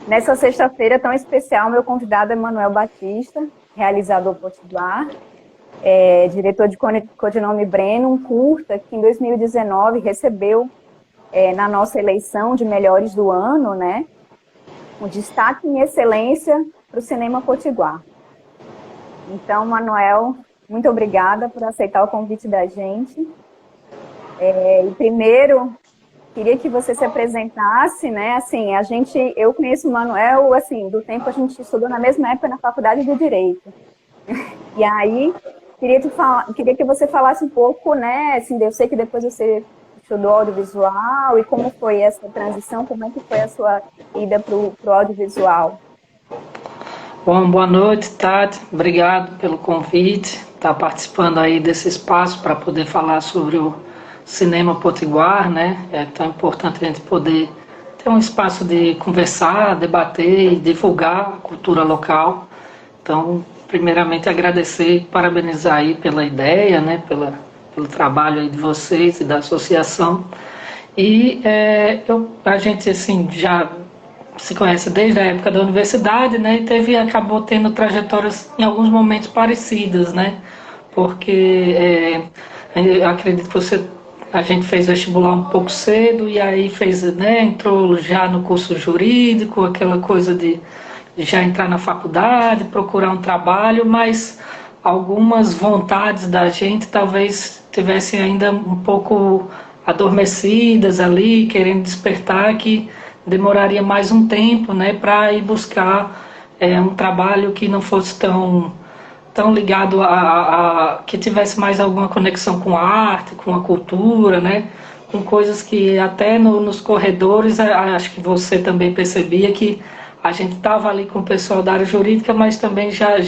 Nessa sexta-feira tão especial, meu convidado é Manuel Batista, realizador potiguar, diretor de Codinome Breno, um curta que em 2019 recebeu, na nossa eleição de melhores do ano, né, um destaque em excelência para o cinema potiguar. Então, Manuel, muito obrigada por aceitar o convite da gente. E primeiro, queria que você se apresentasse, né? Assim, eu conheço o Manuel, assim, do tempo que a gente estudou na mesma época na Faculdade de Direito. E aí, queria que você falasse um pouco, né? Assim, eu sei que depois você estudou audiovisual e como foi essa transição, como é que foi a sua ida para o audiovisual? Bom, boa noite, Tati. Obrigado pelo convite, estar participando aí desse espaço para poder falar sobre o cinema potiguar, né? É tão importante a gente poder ter um espaço de conversar, debater e divulgar a cultura local. Então, primeiramente agradecer e parabenizar aí pela ideia, né? Pelo trabalho aí de vocês e da associação. E a gente assim já se conhece desde a época da universidade, né? E acabou tendo trajetórias em alguns momentos parecidas, né? Porque eu acredito que a gente fez vestibular um pouco cedo e aí fez, né? Entrou já no curso jurídico, aquela coisa de já entrar na faculdade, procurar um trabalho, mas algumas vontades da gente talvez tivessem ainda um pouco adormecidas ali, querendo despertar, que demoraria mais um tempo, né, para ir buscar um trabalho que não fosse tão ligado que tivesse mais alguma conexão com a arte, com a cultura, né, com coisas que até nos corredores, acho que você também percebia que a gente estava ali com o pessoal da área jurídica, mas também já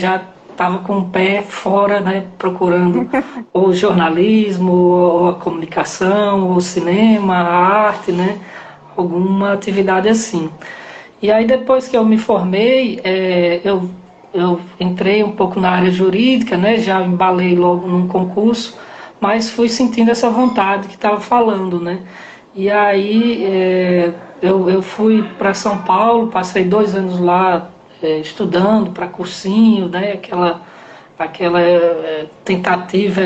estava com o pé fora, né, procurando o jornalismo, ou a comunicação, ou o cinema, a arte, né, alguma atividade assim. E aí depois que eu me formei, eu entrei um pouco na área jurídica, né, já embalei logo num concurso, mas fui sentindo essa vontade que estava falando, né. E aí eu fui para São Paulo, passei 2 anos lá estudando para cursinho, né, aquela tentativa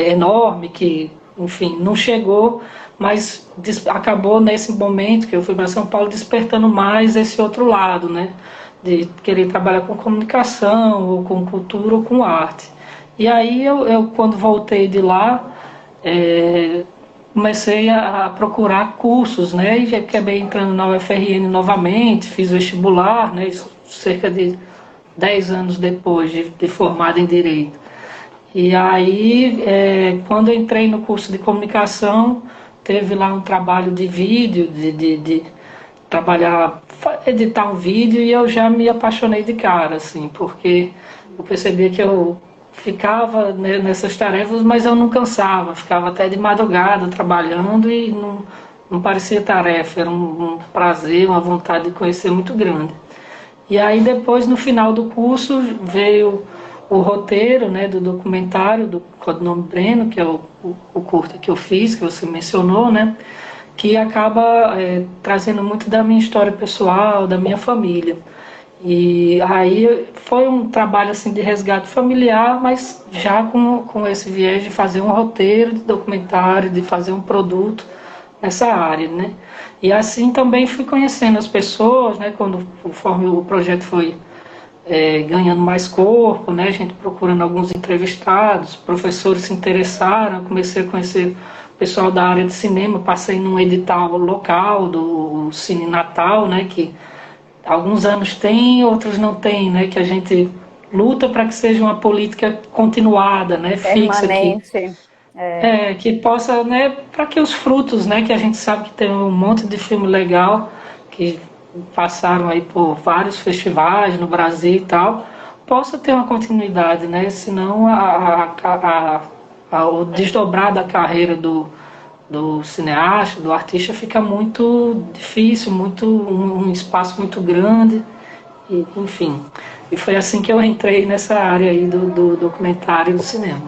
enorme que, enfim, não chegou, mas acabou nesse momento que eu fui para São Paulo despertando mais esse outro lado, né, de querer trabalhar com comunicação, ou com cultura, ou com arte. E aí eu quando voltei de lá, comecei a procurar cursos, né, e acabei entrando na UFRN novamente, fiz vestibular, né, cerca de 10 anos depois de formado em Direito. E aí, quando eu entrei no curso de comunicação, teve lá um trabalho de vídeo, de trabalhar, editar um vídeo, e eu já me apaixonei de cara, assim, porque eu percebia que eu ficava, né, nessas tarefas, mas eu não cansava, ficava até de madrugada trabalhando e não parecia tarefa, era um prazer, uma vontade de conhecer muito grande. E aí depois, no final do curso, veio o roteiro, né, do documentário do Codinome Breno, que é o curta que eu fiz, que você mencionou, né, que acaba trazendo muito da minha história pessoal, da minha família. E aí foi um trabalho assim de resgate familiar, mas já com esse viés de fazer um roteiro de documentário, de fazer um produto nessa área, né? E assim também fui conhecendo as pessoas, né? Conforme o projeto foi ganhando mais corpo, né? A gente procurando alguns entrevistados, professores se interessaram, eu comecei a conhecer o pessoal da área de cinema, passei num edital local do Cine Natal, né? Que alguns anos tem, outros não tem, né? Que a gente luta para que seja uma política continuada, né? Fixa, Permanente. que possa, né? Para que os frutos, né? Que a gente sabe que tem um monte de filme legal que passaram aí por vários festivais no Brasil e tal, possa ter uma continuidade, né? Senão o desdobrar da carreira do cineasta, do artista, fica muito difícil, um espaço muito grande, e, enfim. E foi assim que eu entrei nessa área aí do documentário e do cinema.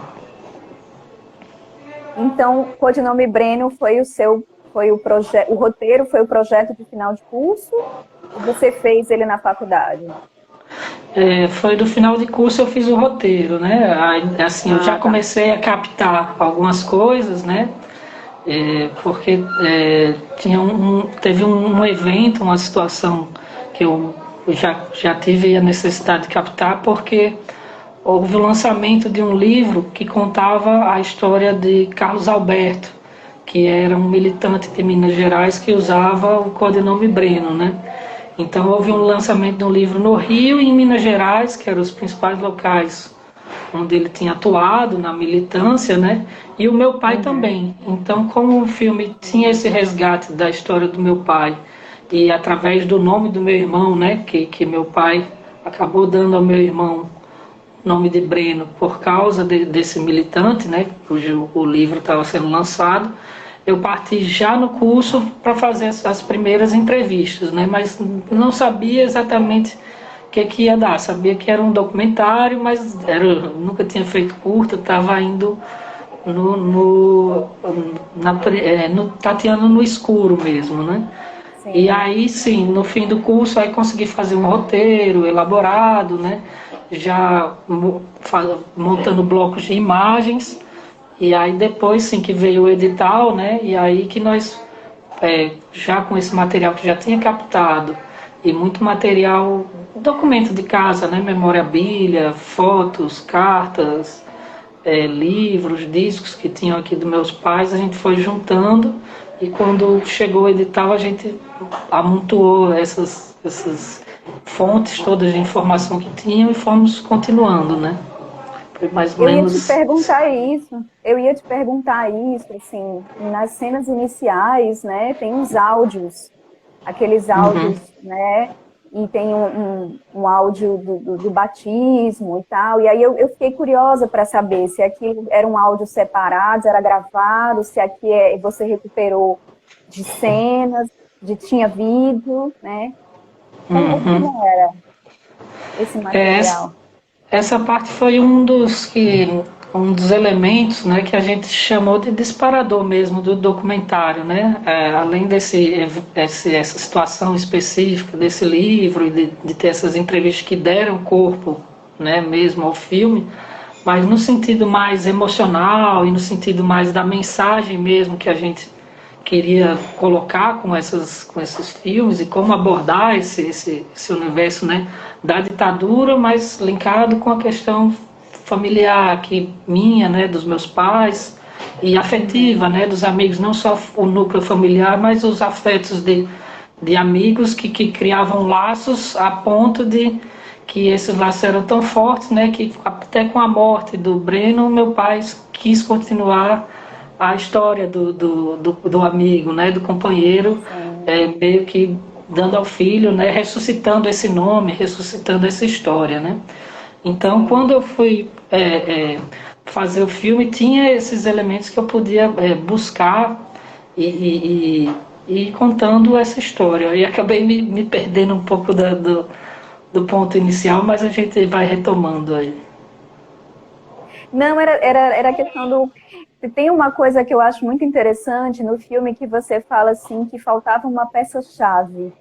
Então, Codinome Breno foi o roteiro foi o projeto de final de curso? Você fez ele na faculdade? Foi do final de curso eu fiz o roteiro, né? Aí, assim, eu já Ah, tá. comecei a captar algumas coisas, né? Porque teve um evento, uma situação que eu já tive a necessidade de captar, porque houve o lançamento de um livro que contava a história de Carlos Alberto, que era um militante de Minas Gerais que usava o codinome Breno, né? Então houve um lançamento de um livro no Rio e em Minas Gerais, que eram os principais locais onde ele tinha atuado na militância, né? E o meu pai Uhum. também. Então, como o filme tinha esse resgate da história do meu pai e através do nome do meu irmão, né? Que meu pai acabou dando ao meu irmão o nome de Breno por causa desse militante, né? Cujo o livro estava sendo lançado. Eu parti já no curso para fazer as primeiras entrevistas, né? Mas não sabia exatamente que ia dar. Sabia que era um documentário, mas nunca tinha feito curta, estava indo no tateando no escuro mesmo, né? E Sim. aí sim, no fim do curso aí consegui fazer um roteiro elaborado, né? Já montando blocos de imagens. E aí depois sim que veio o edital, né? E aí que nós já com esse material que já tinha captado e muito material, documento de casa, né? Memorabilia, fotos, cartas, livros, discos que tinham aqui dos meus pais, a gente foi juntando e quando chegou o edital a gente amontoou essas fontes todas de informação que tinham e fomos continuando, né? Foi mais ou Eu ia te menos. perguntar isso. Eu ia te perguntar isso, assim, nas cenas iniciais, né? Tem uns áudios, aqueles Uhum. áudios, né? E tem um áudio do batismo e tal. E aí eu fiquei curiosa para saber se aquilo era um áudio separado, era gravado, se aqui você recuperou de cenas, de tinha vídeo, né? Uhum. Como era esse É, material? essa parte foi um dos elementos, né, que a gente chamou de disparador mesmo do documentário, né? Além essa situação específica desse livro e de ter essas entrevistas que deram corpo, né, mesmo ao filme, mas no sentido mais emocional e no sentido mais da mensagem mesmo que a gente queria colocar com esses filmes e como abordar esse universo, né, da ditadura, mas linkado com a questão familiar aqui minha, né, dos meus pais e Uhum. afetiva, né, dos amigos, não só o núcleo familiar, mas os afetos de amigos que criavam laços a ponto de que esses laços eram tão fortes, né, que até com a morte do Breno, meu pai quis continuar a história do amigo, né, do companheiro, Sim. meio que dando ao filho, né, ressuscitando esse nome, ressuscitando essa história, né. Então, Sim. quando eu fui fazer o filme, tinha esses elementos que eu podia buscar e ir contando essa história. E acabei me perdendo um pouco do ponto inicial, mas a gente vai retomando aí. Não, era a questão do. Tem uma coisa que eu acho muito interessante no filme que você fala assim que faltava uma peça-chave,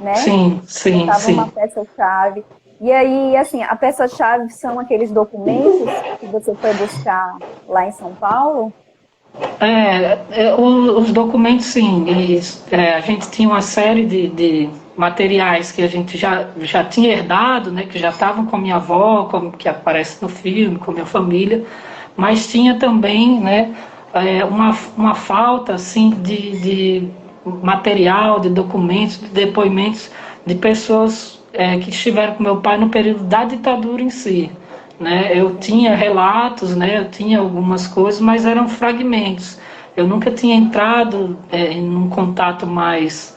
né? Sim, sim, Faltava uma sim. peça-chave. E aí, assim, a peça-chave são aqueles documentos que você foi buscar lá em São Paulo? Os documentos, sim. A gente tinha uma série de materiais que a gente já tinha herdado, né, que já estavam com a minha avó, que aparece no filme, com a minha família, mas tinha também, né, uma falta assim, de material, de documentos, de depoimentos de pessoas que estiveram com meu pai no período da ditadura em si. Né? Eu tinha Sim. relatos, né? Eu tinha algumas coisas, mas eram fragmentos. Eu nunca tinha entrado em um contato mais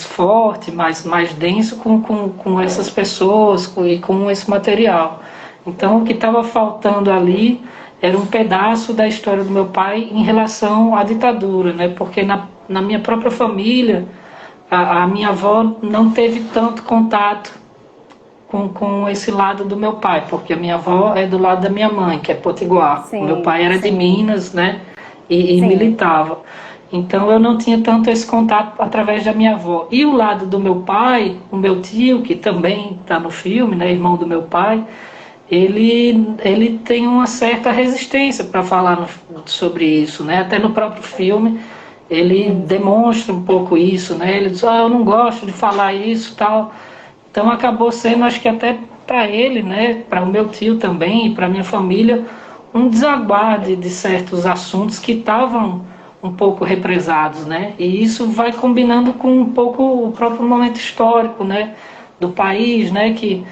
forte, mais denso com essas pessoas e com esse material. Então, o que estava faltando ali era um pedaço da história do meu pai em relação à ditadura, né? Porque na minha própria família, a minha avó não teve tanto contato com esse lado do meu pai, porque a minha avó é do lado da minha mãe, que é potiguar. O meu Sim, pai era de sim, Minas, né? E sim. militava. Então eu não tinha tanto esse contato através da minha avó. E o lado do meu pai, o meu tio, que também está no filme, né, irmão do meu pai, ele tem uma certa resistência para falar sobre isso, né? Até no próprio filme ele demonstra um pouco isso, né? Ele diz, eu não gosto de falar isso, tal. Então acabou sendo, acho que até para ele, né, para o meu tio também e para minha família, um desaguar de certos assuntos que estavam um pouco represados, né? E isso vai combinando com um pouco o próprio momento histórico, né, do país, né, que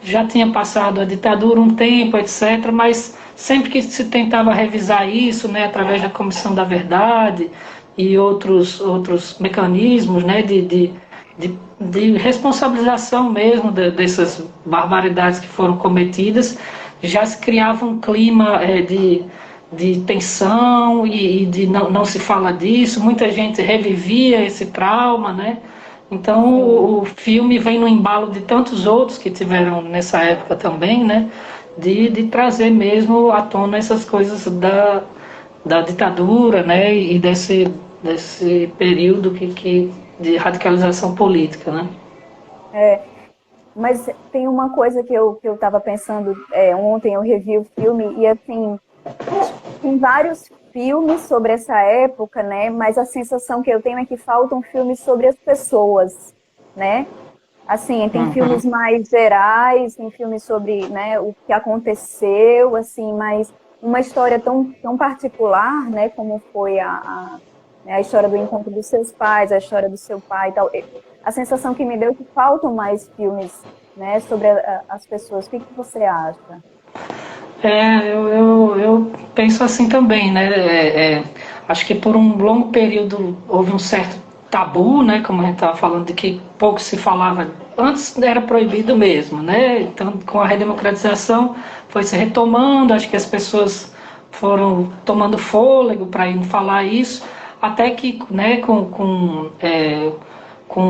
já tinha passado a ditadura um tempo, etc., mas sempre que se tentava revisar isso, né, através da Comissão da Verdade e outros mecanismos, né, de responsabilização mesmo dessas barbaridades que foram cometidas, já se criava um clima de tensão e de não se fala disso, muita gente revivia esse trauma, né? Então o filme vem no embalo de tantos outros que tiveram nessa época também, né? De trazer mesmo à tona essas coisas da ditadura, né? E desse período de radicalização política, né? Mas tem uma coisa que eu estava pensando, ontem eu revi o filme, e assim, tem vários filmes sobre essa época, né? Mas a sensação que eu tenho é que faltam filmes sobre as pessoas, né? Assim, tem filmes mais gerais, tem filmes sobre, né, o que aconteceu, assim, mas uma história tão particular, né, como foi né, a história do encontro dos seus pais, a história do seu pai e tal. A sensação que me deu é que faltam mais filmes, né, sobre as pessoas. O que você acha? Eu penso assim também, né? Acho que por um longo período houve um certo tabu, né? Como a gente estava falando, de que pouco se falava. Antes era proibido mesmo, né? Então, com a redemocratização foi se retomando. Acho que as pessoas foram tomando fôlego para ir falar isso, até que, né? Com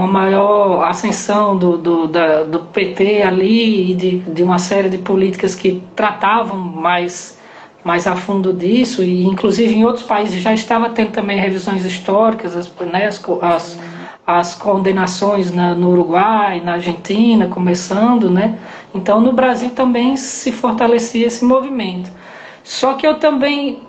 a maior ascensão do PT ali e de uma série de políticas que tratavam mais a fundo disso, e inclusive em outros países já estava tendo também revisões históricas, né, as condenações no Uruguai, na Argentina, começando, né? Então no Brasil também se fortalecia esse movimento. Só que eu também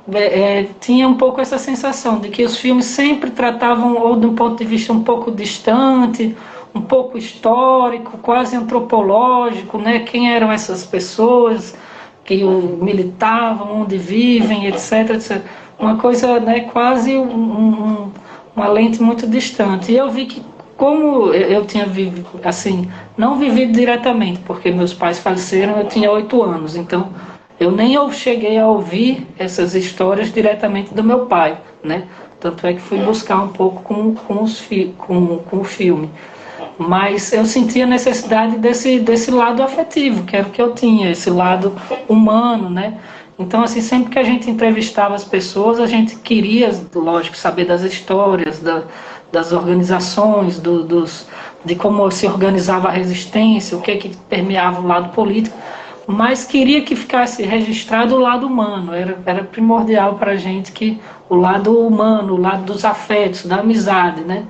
tinha um pouco essa sensação de que os filmes sempre tratavam ou de um ponto de vista um pouco distante, um pouco histórico, quase antropológico, né? Quem eram essas pessoas que militavam, onde vivem, etc, etc. Uma coisa, né, quase uma lente muito distante. E eu vi que, como eu tinha vivido, assim, não vivido diretamente, porque meus pais faleceram, eu tinha 8 anos, então eu nem cheguei a ouvir essas histórias diretamente do meu pai, né? Tanto é que fui buscar um pouco com o filme. Mas eu sentia a necessidade desse lado afetivo, que era o que eu tinha, esse lado humano, né? Então, assim, sempre que a gente entrevistava as pessoas, a gente queria, lógico, saber das histórias, das organizações, de como se organizava a resistência, o que permeava o lado político, mas queria que ficasse registrado o lado humano. Era primordial para a gente que o lado humano, o lado dos afetos, da amizade, né?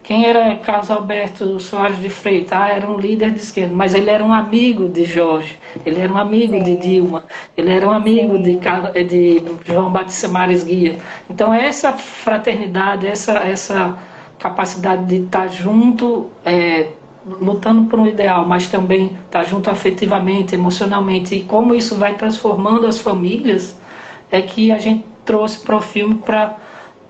Quem era Carlos Alberto Soares de Freitas? Era um líder de esquerda, mas ele era um amigo de Jorge, ele era um amigo de Dilma, ele era um amigo de João Batista Mares Guia. Então essa fraternidade, essa capacidade de estar junto, lutando por um ideal, mas também estar junto afetivamente, emocionalmente, e como isso vai transformando as famílias, é que a gente trouxe para o filme para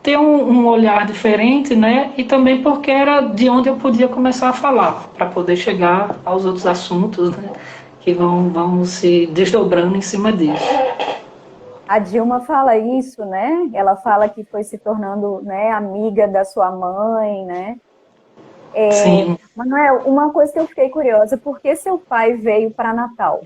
ter um olhar diferente, né? E também porque era de onde eu podia começar a falar, para poder chegar aos outros assuntos, né? Que vão se desdobrando em cima disso. A Dilma fala isso, né? Ela fala que foi se tornando, né, amiga da sua mãe, né? Sim. Manuel, uma coisa que eu fiquei curiosa, por que seu pai veio para Natal?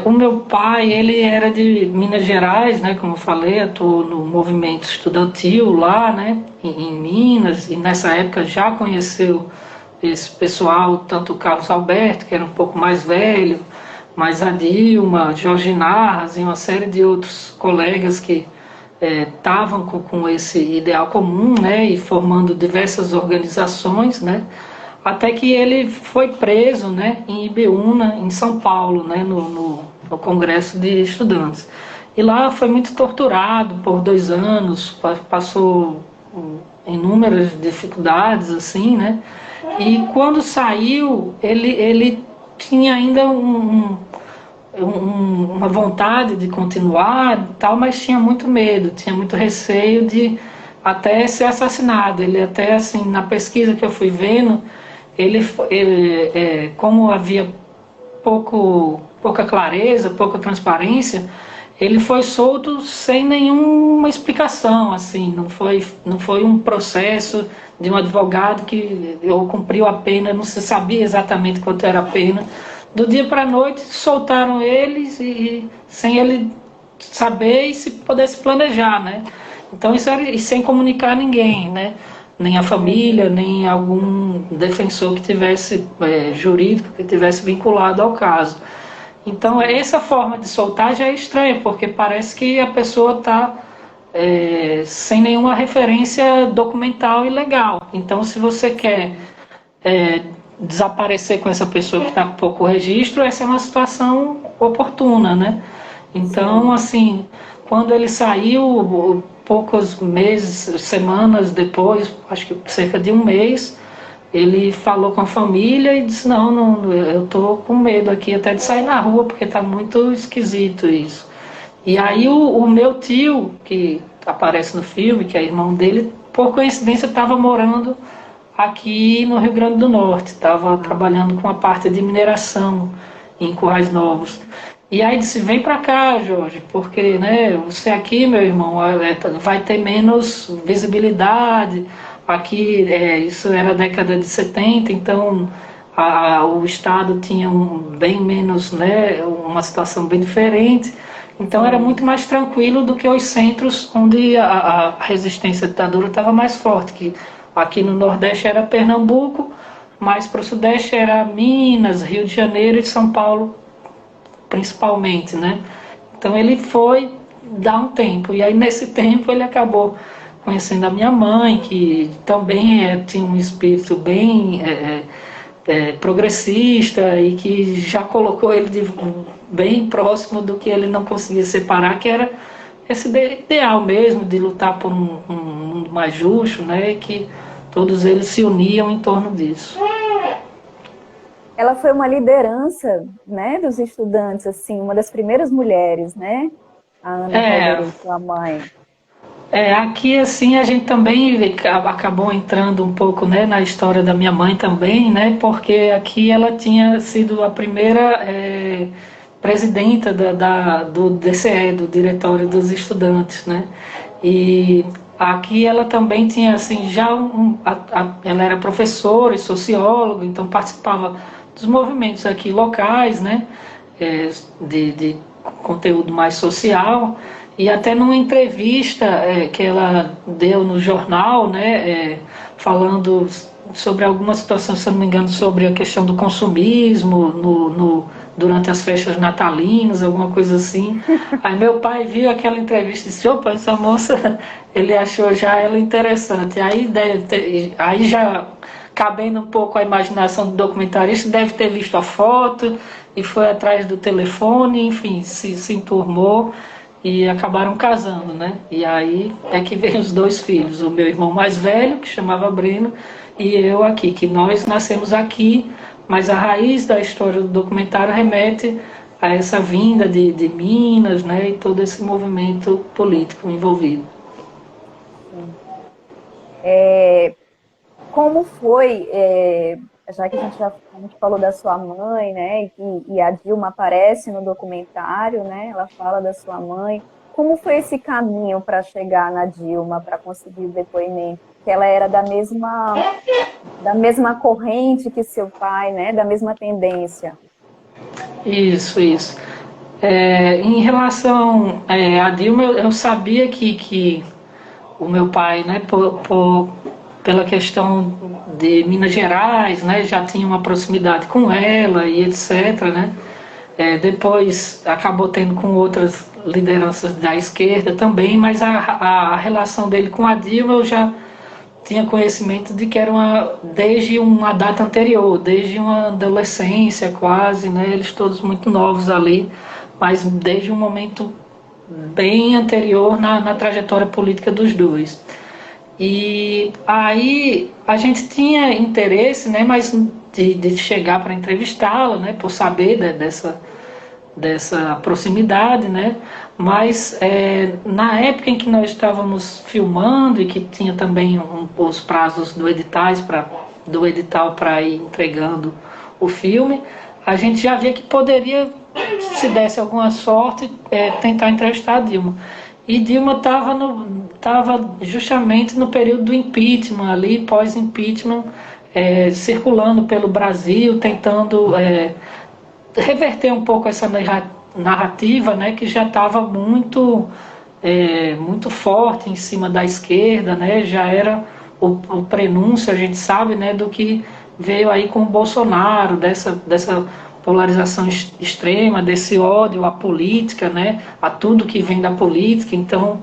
O meu pai, ele era de Minas Gerais, né, como eu falei, atuou no movimento estudantil lá, né, em Minas, e nessa época já conheceu esse pessoal, tanto o Carlos Alberto, que era um pouco mais velho, mas a Dilma, Jorge Narras e uma série de outros colegas que estavam com esse ideal comum, né, e formando diversas organizações, né, até que ele foi preso, né, em Ibiúna, em São Paulo, né, no Congresso de Estudantes. E lá foi muito torturado por 2 anos, passou inúmeras dificuldades, assim, né, e quando saiu, ele tinha ainda uma vontade de continuar e tal, mas tinha muito medo, tinha muito receio de até ser assassinado. Ele até, assim, na pesquisa que eu fui vendo, como havia pouca clareza, pouca transparência, ele foi solto sem nenhuma explicação, assim, não foi um processo de um advogado que cumpriu a pena, não se sabia exatamente quanto era a pena. Do dia para a noite soltaram eles e sem ele saber e se pudesse planejar, né? Então isso era, e sem comunicar a ninguém, né? Nem a família, nem algum defensor que tivesse jurídico que tivesse vinculado ao caso. Então essa forma de soltar já é estranha, porque parece que a pessoa está sem nenhuma referência documental e legal. Então se você quer desaparecer com essa pessoa que está com pouco registro, essa é uma situação oportuna, né? Então, assim, quando ele saiu, poucos meses, semanas depois, acho que cerca de 1 mês, ele falou com a família e disse, não, eu estou com medo aqui até de sair na rua, porque está muito esquisito isso. E aí o meu tio, que aparece no filme, que é irmão dele, por coincidência estava morando aqui no Rio Grande do Norte, estava trabalhando com a parte de mineração em Currais Novos. E aí disse, vem para cá, Jorge, porque, né, você aqui, meu irmão, vai ter menos visibilidade. Aqui, isso era a década de 70, então o Estado tinha bem menos, né, uma situação bem diferente. Então era muito mais tranquilo do que os centros onde a resistência à ditadura estava mais forte, que aqui no Nordeste era Pernambuco, mas para o Sudeste era Minas, Rio de Janeiro e São Paulo, principalmente, né? Então ele foi dar um tempo, e aí nesse tempo ele acabou conhecendo a minha mãe, que também tinha um espírito bem progressista e que já colocou ele bem próximo do que ele não conseguia separar, que era esse ideal mesmo de lutar por um mundo mais justo, né? Que todos eles se uniam em torno disso. Ela foi uma liderança, né, dos estudantes, assim, uma das primeiras mulheres, né? A Ana Valdeiro, sua mãe. Aqui assim a gente também acabou entrando um pouco, né, na história da minha mãe também, né? Porque aqui ela tinha sido a primeira presidenta do DCE, do Diretório dos Estudantes, né? E aqui ela também tinha, assim, já ela era professora e socióloga, então participava dos movimentos aqui locais, né? De conteúdo mais social. E até numa entrevista que ela deu no jornal, né, falando sobre alguma situação, se não me engano, sobre a questão do consumismo durante as festas natalinas, alguma coisa assim. Aí meu pai viu aquela entrevista e disse, opa, essa moça, ele achou já ela interessante. Aí já cabendo um pouco a imaginação do documentarista, deve ter visto a foto e foi atrás do telefone, enfim, se enturmou e acabaram casando, né? E aí é que vem os 2 filhos, o meu irmão mais velho, que chamava Breno, e eu aqui, que nós nascemos aqui, mas a raiz da história do documentário remete a essa vinda de Minas, né? E todo esse movimento político envolvido. Como foi, já que a gente falou da sua mãe, né, e a Dilma aparece no documentário, né, ela fala da sua mãe, como foi esse caminho para chegar na Dilma, para conseguir o depoimento? Que ela era da mesma corrente que seu pai, né, da mesma tendência. Isso. Em relação a Dilma, eu sabia que o meu pai, né, pela questão de Minas Gerais, né, já tinha uma proximidade com ela e etc, né, Depois acabou tendo com outras lideranças da esquerda também, mas a relação dele com a Dilma eu já tinha conhecimento de que era desde uma data anterior, desde uma adolescência quase, né? Eles todos muito novos ali, mas desde um momento bem anterior na trajetória política dos dois. E aí a gente tinha interesse, né, mas de chegar para entrevistá-la, né, por saber dessa proximidade, né? Mas na época em que nós estávamos filmando e que tinha também os prazos do edital para ir entregando o filme, a gente já via que poderia, se desse alguma sorte, tentar entrevistar a Dilma. E Dilma estava justamente no período do impeachment, ali pós-impeachment, circulando pelo Brasil, tentando reverter um pouco essa narrativa, né, que já estava muito forte em cima da esquerda, né, já era o prenúncio, a gente sabe, né, do que veio aí com o Bolsonaro, dessa polarização extrema, desse ódio à política, né, a tudo que vem da política. Então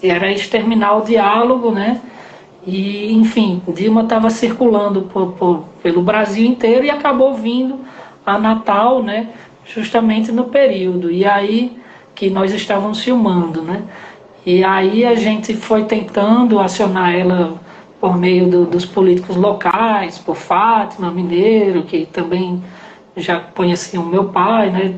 era exterminar o diálogo, né, e enfim, Dilma estava circulando pelo Brasil inteiro e acabou vindo a Natal, né, justamente no período, e aí que nós estávamos filmando, né, e aí a gente foi tentando acionar ela por meio dos políticos locais, por Fátima Mineiro, que também já conheciam meu pai, né,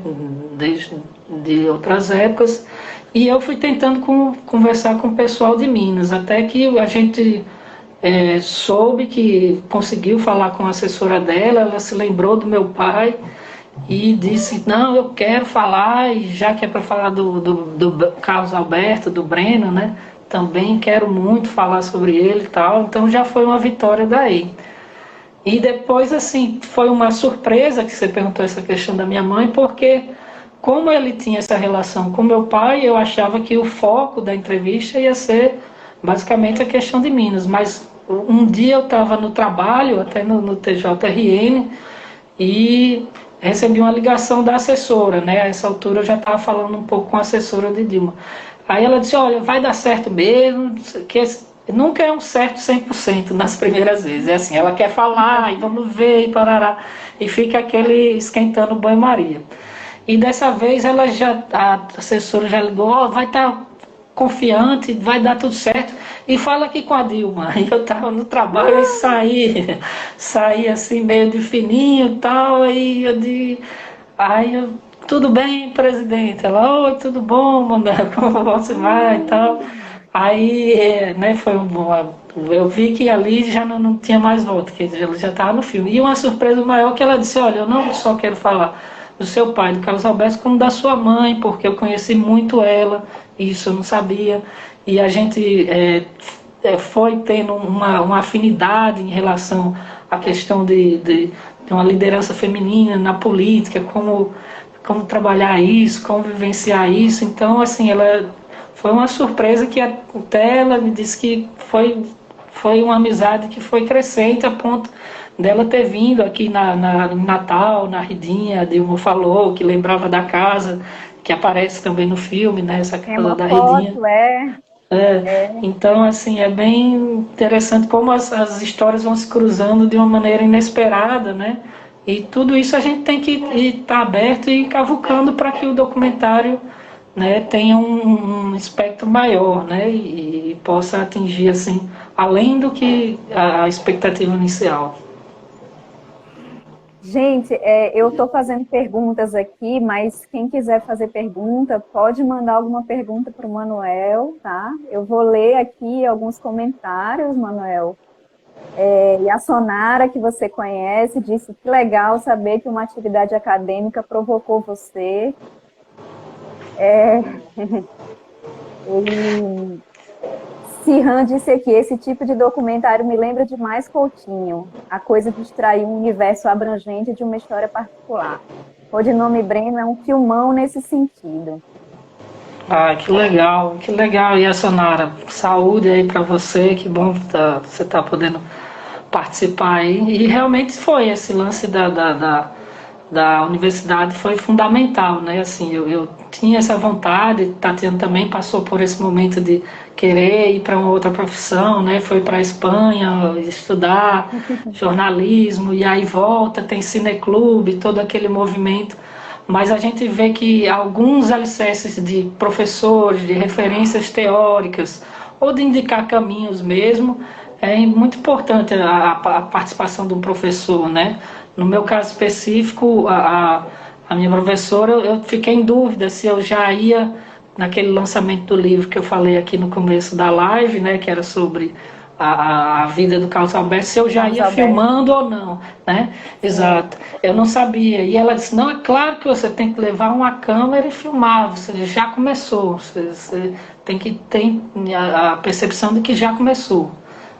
desde de outras épocas, e eu fui tentando conversar com o pessoal de Minas, até que a gente soube que conseguiu falar com a assessora dela, ela se lembrou do meu pai e disse, não, eu quero falar, e já que é para falar do Carlos Alberto, do Breno, né, também quero muito falar sobre ele e tal, então já foi uma vitória daí. E depois, assim, foi uma surpresa que você perguntou essa questão da minha mãe, porque como ele tinha essa relação com meu pai, eu achava que o foco da entrevista ia ser basicamente a questão de Minas, mas um dia eu estava no trabalho, até no TJRN, e recebi uma ligação da assessora, né? A essa altura eu já estava falando um pouco com a assessora de Dilma. Aí ela disse, olha, vai dar certo mesmo, que nunca é um certo 100% nas primeiras vezes. É assim, ela quer falar, e vamos ver, e parará, e fica aquele esquentando banho-maria. E dessa vez a assessora já ligou, vai estar confiante, vai dar tudo certo, e fala aqui com a Dilma. E eu estava no trabalho e saí assim meio de fininho e tal, tudo bem, presidente? Ela, oi, tudo bom, Manuel, como você vai e tal. Aí, né, eu vi que ali já não tinha mais volta, que ele já estava no filme. E uma surpresa maior que ela disse, olha, eu não só quero falar do seu pai, do Carlos Alberto, como da sua mãe, porque eu conheci muito ela, isso eu não sabia, e a gente foi tendo uma afinidade em relação à questão de uma liderança feminina na política, como trabalhar isso, como vivenciar isso. Então, assim, ela foi uma surpresa que até ela me disse que foi uma amizade que foi crescente a ponto dela ter vindo aqui no Natal, na Ridinha, a Dilma falou que lembrava da casa, que aparece também no filme, né, essa casa da Ridinha. Então, assim, é bem interessante como as histórias vão se cruzando de uma maneira inesperada, né? E tudo isso a gente tem que estar aberto e cavucando para que o documentário, né, tenha um espectro maior, né, e possa atingir, assim, além do que a expectativa inicial. Gente, eu estou fazendo perguntas aqui, mas quem quiser fazer pergunta, pode mandar alguma pergunta para o Manuel, tá? Eu vou ler aqui alguns comentários, Manuel. E a Sonara, que você conhece, disse que legal saber que uma atividade acadêmica provocou você. Sirhan disse aqui, esse tipo de documentário me lembra demais Coutinho, a coisa de extrair um universo abrangente de uma história particular. Codinome Breno é um filmão nesse sentido. Que legal, que legal. E a Sonara, saúde aí para você, que bom você tá podendo participar aí. E realmente foi esse lance da universidade foi fundamental, né? Assim, eu tinha essa vontade, Tatiana também passou por esse momento de querer ir para uma outra profissão, né? Foi para a Espanha estudar jornalismo e aí volta, tem cineclube, todo aquele movimento. Mas a gente vê que alguns alicerces de professores, de referências teóricas ou de indicar caminhos mesmo, é muito importante a participação de um professor, né? No meu caso específico, a minha professora, eu fiquei em dúvida se eu já ia, naquele lançamento do livro que eu falei aqui no começo da live, né, que era sobre a vida do Carlos Alberto, se eu já ia filmando ou não, né? Exato. Eu não sabia. E ela disse, não, é claro que você tem que levar uma câmera e filmar, você já começou, você tem que ter a percepção de que já começou.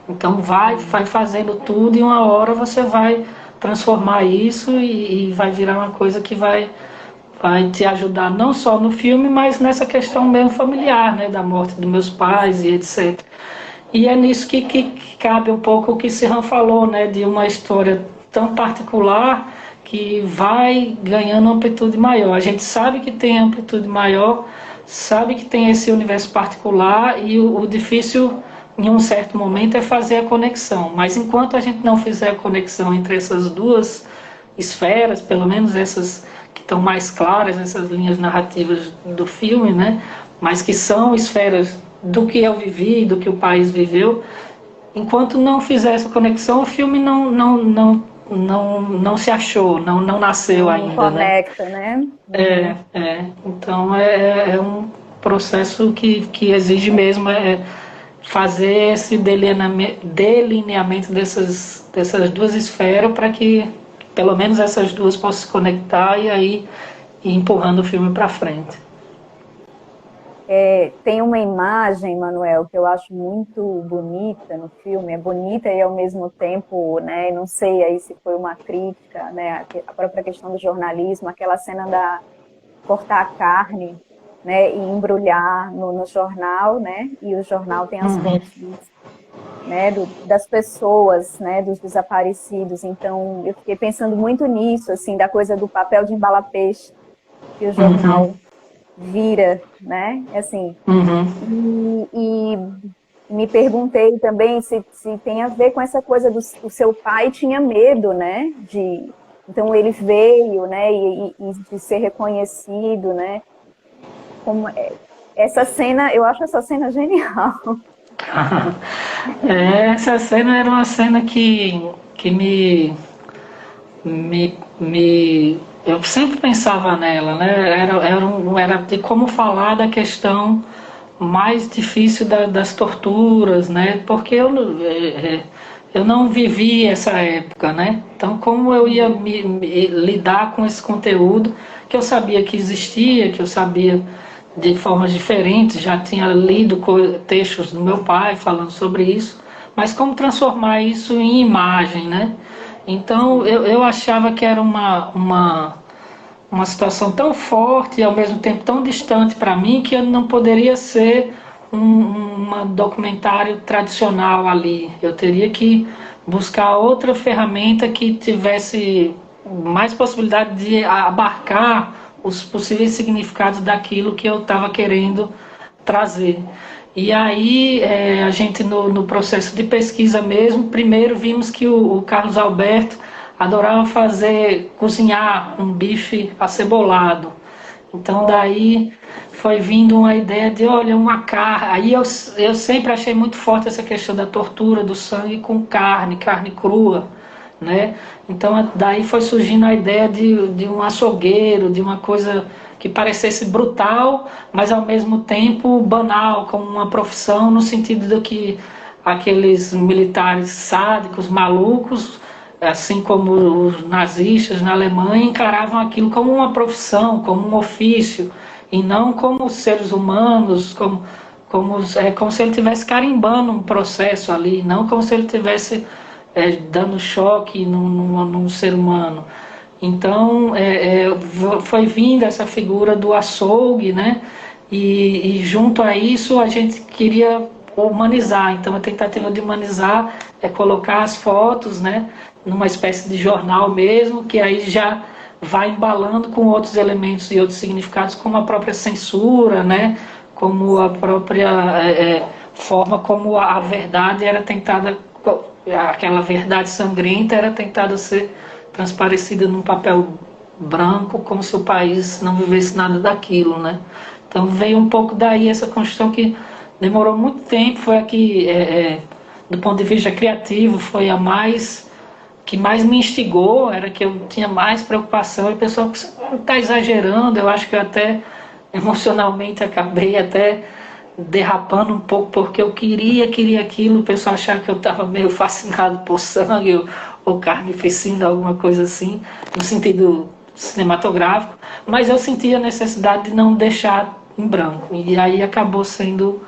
Então vai fazendo tudo e uma hora você vai transformar isso e vai virar uma coisa que vai te ajudar não só no filme, mas nessa questão mesmo familiar, né, da morte dos meus pais e etc. E é nisso que cabe um pouco o que Sirhan falou, né, de uma história tão particular que vai ganhando amplitude maior. A gente sabe que tem amplitude maior, sabe que tem esse universo particular e o difícil em um certo momento é fazer a conexão, mas enquanto a gente não fizer a conexão entre essas duas esferas, pelo menos essas que estão mais claras, essas linhas narrativas do filme, né, mas que são esferas do que eu vivi, do que o país viveu, enquanto não fizer essa conexão, o filme não se achou, não nasceu ainda. Não conecta, né? Então é um processo que exige mesmo fazer esse delineamento dessas duas esferas para que pelo menos essas duas possam se conectar e aí ir empurrando o filme para frente. Tem uma imagem, Manuel, que eu acho muito bonita no filme, é bonita e ao mesmo tempo, né, não sei aí se foi uma crítica, né, a própria questão do jornalismo, aquela cena da cortar a carne, né, e embrulhar no jornal, né, e o jornal tem as fotos, né, das pessoas, né, dos desaparecidos. Então eu fiquei pensando muito nisso, assim, da coisa do papel de embalar peixe que o jornal vira, né, assim, e me perguntei também se tem a ver com essa coisa do seu pai tinha medo, né, então ele veio, né, e de ser reconhecido, né, como essa cena, eu acho essa cena genial. Essa cena era uma cena que eu sempre pensava nela, né? Era de como falar da questão mais difícil das torturas, né? Porque eu não vivi essa época, né? Então, como eu ia me lidar com esse conteúdo que eu sabia que existia, que eu sabia de formas diferentes, já tinha lido textos do meu pai falando sobre isso, mas como transformar isso em imagem, né? Então eu achava que era uma situação tão forte e ao mesmo tempo tão distante para mim que eu não poderia ser um documentário tradicional ali. Eu teria que buscar outra ferramenta que tivesse mais possibilidade de abarcar os possíveis significados daquilo que eu estava querendo trazer. E aí a gente no processo de pesquisa mesmo, primeiro vimos que o Carlos Alberto adorava cozinhar um bife acebolado. Então daí foi vindo uma ideia de, olha, uma carne. Aí eu sempre achei muito forte essa questão da tortura do sangue com carne crua, né? Então daí foi surgindo a ideia de um açougueiro, de uma coisa que parecesse brutal, mas ao mesmo tempo banal, como uma profissão, no sentido de que aqueles militares sádicos, malucos, assim como os nazistas na Alemanha, encaravam aquilo como uma profissão, como um ofício, e não como seres humanos, como se ele estivesse carimbando um processo ali, não como se ele estivesse dando choque num ser humano. Então foi vindo essa figura do açougue, né? E junto a isso a gente queria humanizar. Então a tentativa de humanizar é colocar as fotos, né, numa espécie de jornal mesmo, que aí já vai embalando com outros elementos e outros significados, como a própria censura, né? Como a própria forma como a verdade era tentada, aquela verdade sangrenta era tentada ser transparecida num papel branco, como se o país não vivesse nada daquilo, né? Então veio um pouco daí essa construção que demorou muito tempo, foi a que, do ponto de vista criativo, foi a mais que mais me instigou, era que eu tinha mais preocupação, e o pessoal está exagerando, eu acho que eu até emocionalmente acabei até derrapando um pouco, porque eu queria aquilo, o pessoal achava que eu estava meio fascinado por sangue ou carnificina, alguma coisa assim, no sentido cinematográfico, mas eu sentia a necessidade de não deixar em branco, e aí acabou sendo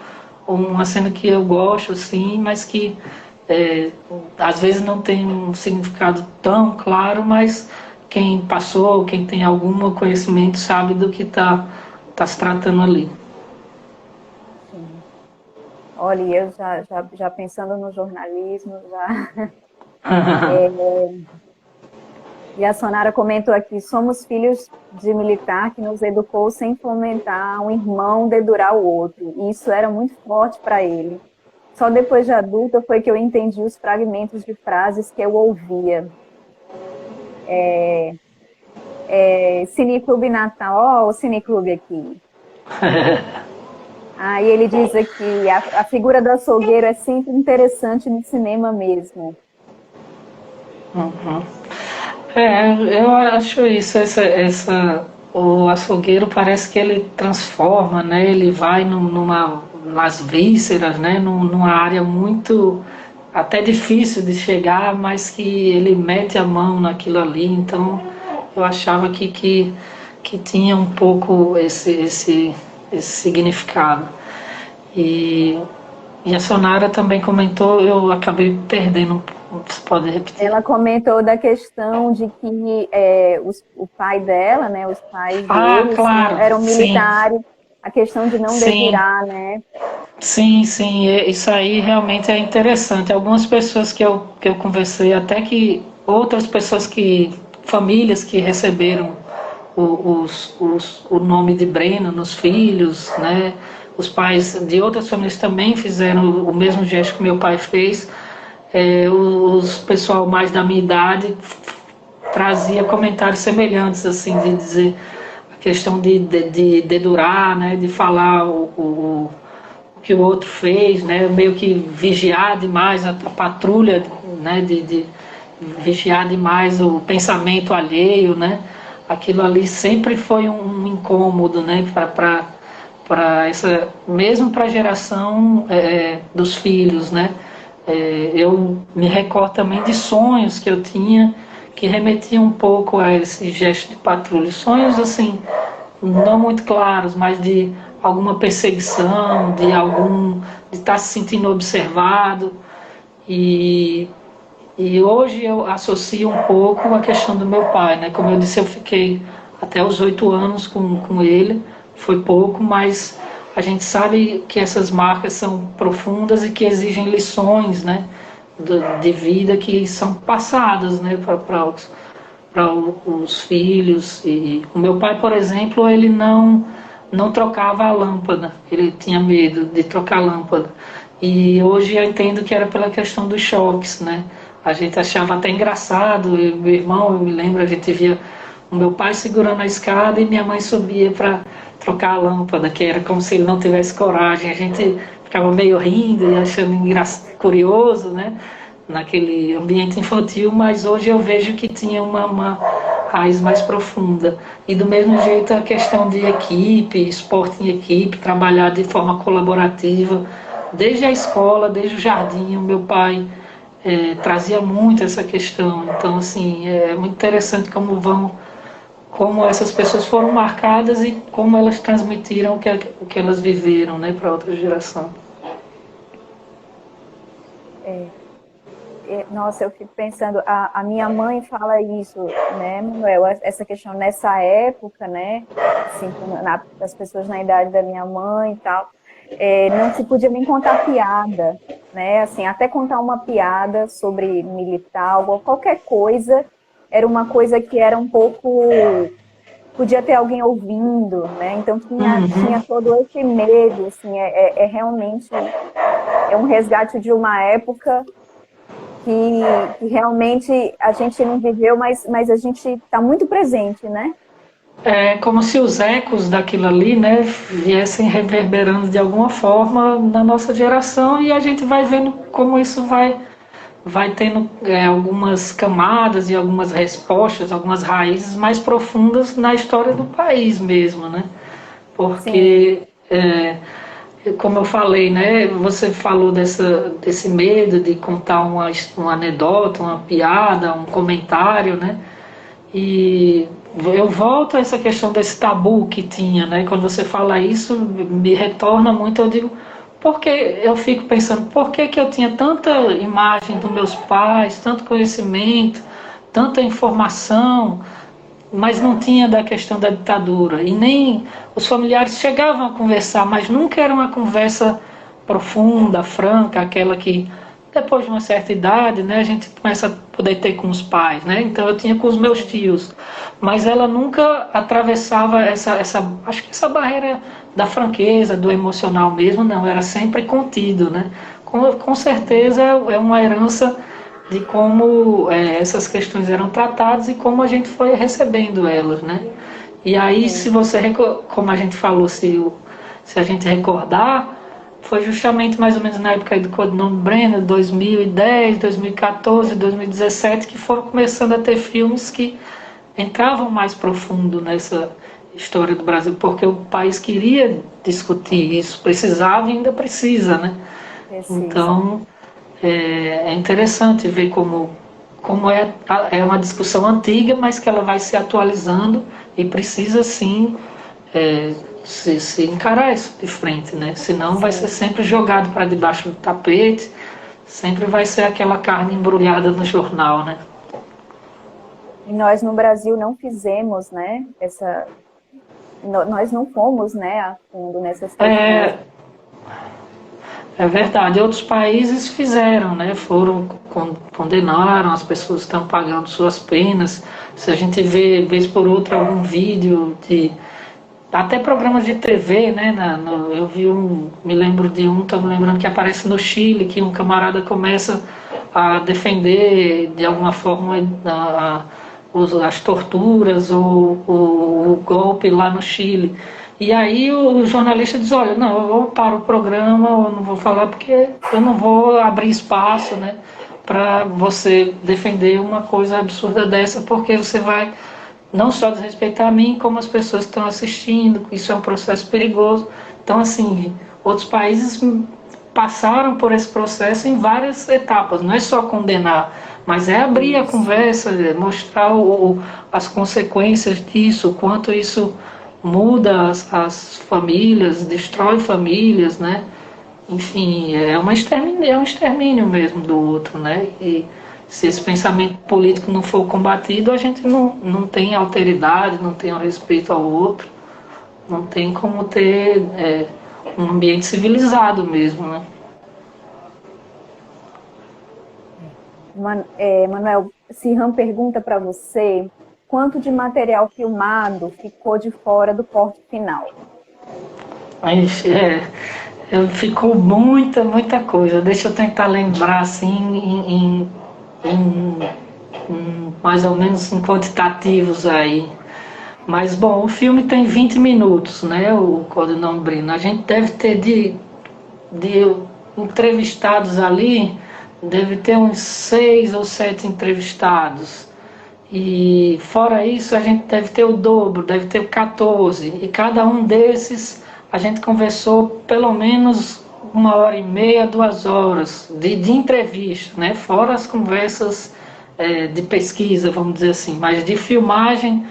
uma cena que eu gosto, assim, mas que às vezes não tem um significado tão claro, mas quem passou, quem tem algum conhecimento sabe do que tá se tratando ali. Sim. Olha, eu já pensando no jornalismo, já. E a Sonara comentou aqui: somos filhos de militar que nos educou sem fomentar um irmão dedurar o outro. E isso era muito forte para ele. Só depois de adulta foi que eu entendi os fragmentos de frases que eu ouvia. Cineclube Natal, ó, o Cineclube aqui. Aí ele diz aqui: a figura do açougueiro é sempre interessante no cinema mesmo. Uhum. Eu acho isso, o açougueiro parece que ele transforma, né? Ele vai nas vísceras, né? Numa área muito até difícil de chegar, mas que ele mete a mão naquilo ali. Então eu achava que tinha um pouco esse significado. E, e a Sonara também comentou, eu acabei perdendo. Você pode repetir? Ela comentou da questão de que o pai dela, né, os pais Ah, deles claro, eram sim, militares, a questão de não sim, dedurar, né? sim, isso aí realmente é interessante. Algumas pessoas que eu conversei, até que outras pessoas famílias que receberam o nome de Breno nos filhos, né? Os pais de outras famílias também fizeram o mesmo gesto que meu pai fez. Os pessoal mais da minha idade trazia comentários semelhantes, assim, de dizer a questão de dedurar, né, de falar o que o outro fez, né, meio que vigiar demais a patrulha, né, de vigiar demais o pensamento alheio, né, aquilo ali sempre foi um incômodo, né, para essa, mesmo para a geração dos filhos, né. Eu me recordo também de sonhos que eu tinha que remetiam um pouco a esse gesto de patrulha. Sonhos assim, não muito claros, mas de alguma perseguição, de estar se sentindo observado. E, e hoje eu associo um pouco a questão do meu pai, né? Como eu disse, eu fiquei até os 8 anos com ele, foi pouco, mas a gente sabe que essas marcas são profundas e que exigem lições, né? De vida que são passadas, né? Para os filhos. E o meu pai, por exemplo, ele não trocava a lâmpada, ele tinha medo de trocar a lâmpada. E hoje eu entendo que era pela questão dos choques, né? A gente achava até engraçado, meu irmão, eu me lembro, a gente via o meu pai segurando a escada e minha mãe subia para trocar a lâmpada, que era como se ele não tivesse coragem. A gente ficava meio rindo e achando curioso, né? Naquele ambiente infantil, mas hoje eu vejo que tinha uma raiz mais profunda. E do mesmo jeito a questão de equipe, esporte em equipe, trabalhar de forma colaborativa, desde a escola, desde o jardim, o meu pai trazia muito essa questão. Então, assim, é muito interessante como essas pessoas foram marcadas e como elas transmitiram o que elas viveram, né, para outra geração. Nossa, eu fico pensando, a minha mãe fala isso, né, Manuel, essa questão nessa época, né, assim, as pessoas na idade da minha mãe e tal, não se podia nem contar piada, né, assim, até contar uma piada sobre militar, ou qualquer coisa, era uma coisa que era um pouco... Podia ter alguém ouvindo, né? Então tinha todo esse medo, assim, realmente um resgate de uma época que realmente a gente não viveu, mas a gente está muito presente, né? É como se os ecos daquilo ali, né, viessem reverberando de alguma forma na nossa geração e a gente vai vendo como isso vai tendo algumas camadas e algumas respostas, algumas raízes mais profundas na história do país mesmo, né? Porque, como eu falei, né, você falou desse medo de contar uma anedota, uma piada, um comentário, né? E eu volto a essa questão desse tabu que tinha, né? Quando você fala isso, me retorna muito, eu digo, porque eu fico pensando, por que que eu tinha tanta imagem dos meus pais, tanto conhecimento, tanta informação, mas não tinha da questão da ditadura, e nem os familiares chegavam a conversar, mas nunca era uma conversa profunda, franca, aquela que depois de uma certa idade, né, a gente começa a poder ter com os pais, né? Então eu tinha com os meus tios, mas ela nunca atravessava acho que essa barreira da franqueza, do emocional mesmo, não, era sempre contido, né? Com certeza é uma herança de como essas questões eram tratadas e como a gente foi recebendo elas, né? E aí, se você, como a gente falou, se a gente recordar, foi justamente mais ou menos na época do Codinome Brenner, 2010, 2014, 2017, que foram começando a ter filmes que entravam mais profundo nessa história do Brasil, porque o país queria discutir isso, precisava e ainda precisa, né? Precisa. Então, é interessante ver como é uma discussão antiga, mas que ela vai se atualizando e precisa sim se encarar isso de frente, né? Senão vai ser sempre jogado para debaixo do tapete, sempre vai ser aquela carne embrulhada no jornal, né? E nós no Brasil não fizemos, né? Nós não fomos, né, a fundo nessas questões. É verdade, outros países fizeram, né? Condenaram, as pessoas estão pagando suas penas. Se a gente vê, vez por outra, algum vídeo de até programas de TV, né? Eu vi me lembro de estou me lembrando que aparece no Chile, que um camarada começa a defender de alguma forma as torturas ou o golpe lá no Chile. E aí o jornalista diz, olha, não, eu vou para o programa, eu não vou falar porque eu não vou abrir espaço, né, para você defender uma coisa absurda dessa, porque você vai não só desrespeitar a mim, como as pessoas que estão assistindo, isso é um processo perigoso. Então, assim, outros países passaram por esse processo em várias etapas, não é só condenar, mas é abrir a conversa, mostrar as consequências disso, o quanto isso muda as famílias, destrói famílias, né? Enfim, é um extermínio mesmo do outro, né? E se esse pensamento político não for combatido, a gente não tem alteridade, não tem o respeito ao outro, não tem como ter um ambiente civilizado mesmo, né? Manuel, Sirhan pergunta para você quanto de material filmado ficou de fora do corte final? Ficou muita coisa. Deixa eu tentar lembrar assim em mais ou menos em quantitativos aí. Mas bom, o filme tem 20 minutos, né? O Codinome Brenner. A gente deve ter de entrevistados ali, deve ter uns 6 ou 7 entrevistados. E fora isso, a gente deve ter o dobro, deve ter 14. E cada um desses a gente conversou pelo menos 1h30, 2 horas de entrevista, né? Fora as conversas de pesquisa, vamos dizer assim, mas de filmagem.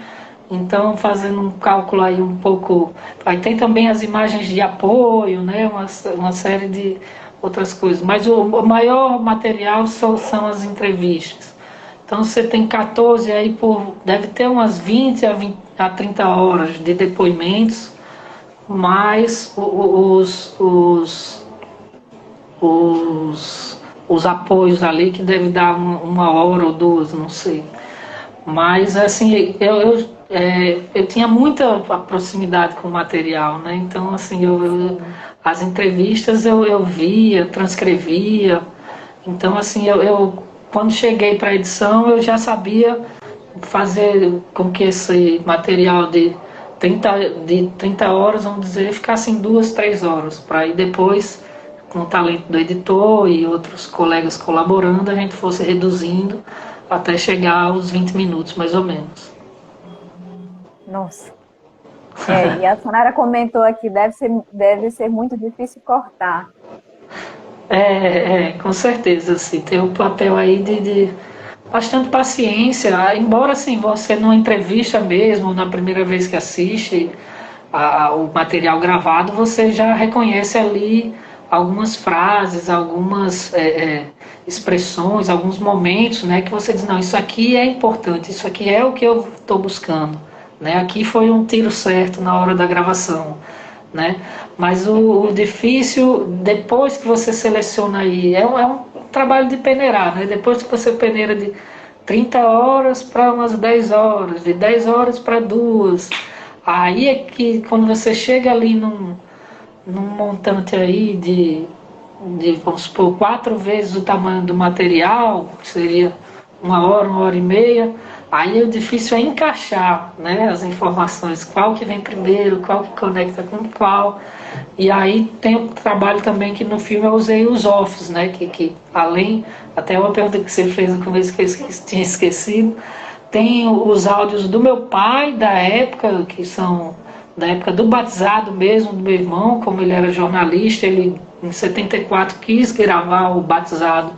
Então, fazendo um cálculo aí um pouco. Aí tem também as imagens de apoio, né? Uma série de outras coisas. Mas o maior material são as entrevistas. Então você tem 14 aí deve ter umas 20 a 30 horas de depoimentos, mais os apoios ali, que deve dar 1 hora ou 2, não sei. Mas, assim, eu tinha muita proximidade com o material, né? Então, assim, as entrevistas eu via, transcrevia. Então, assim, quando cheguei para a edição, eu já sabia fazer com que esse material de 30 horas, vamos dizer, ficasse em 2, 3 horas, para aí depois, com o talento do editor e outros colegas colaborando, a gente fosse reduzindo até chegar aos 20 minutos, mais ou menos. Nossa. E a Sonara comentou aqui, deve ser muito difícil cortar. Com certeza, assim, tem um papel aí de bastante paciência, embora assim, você numa entrevista mesmo, na primeira vez que assiste o material gravado, você já reconhece ali algumas frases, algumas expressões, alguns momentos, né, que você diz, não, isso aqui é importante, isso aqui é o que eu estou buscando, né, aqui foi um tiro certo na hora da gravação, né, mas o difícil, depois que você seleciona aí, é um trabalho de peneirar, né, depois que você peneira de 30 horas para umas 10 horas, de 10 horas para 2, aí é que quando você chega ali num montante aí vamos supor, 4 vezes o tamanho do material, que seria 1 hora e meia, aí o difícil é encaixar, né, as informações, qual que vem primeiro, qual que conecta com qual. E aí tem o trabalho também que no filme eu usei os offs, né, que além, até uma pergunta que você fez no começo que eu tinha esquecido, tem os áudios do meu pai da época, que são da época do batizado mesmo, do meu irmão, como ele era jornalista, ele em 74 quis gravar o batizado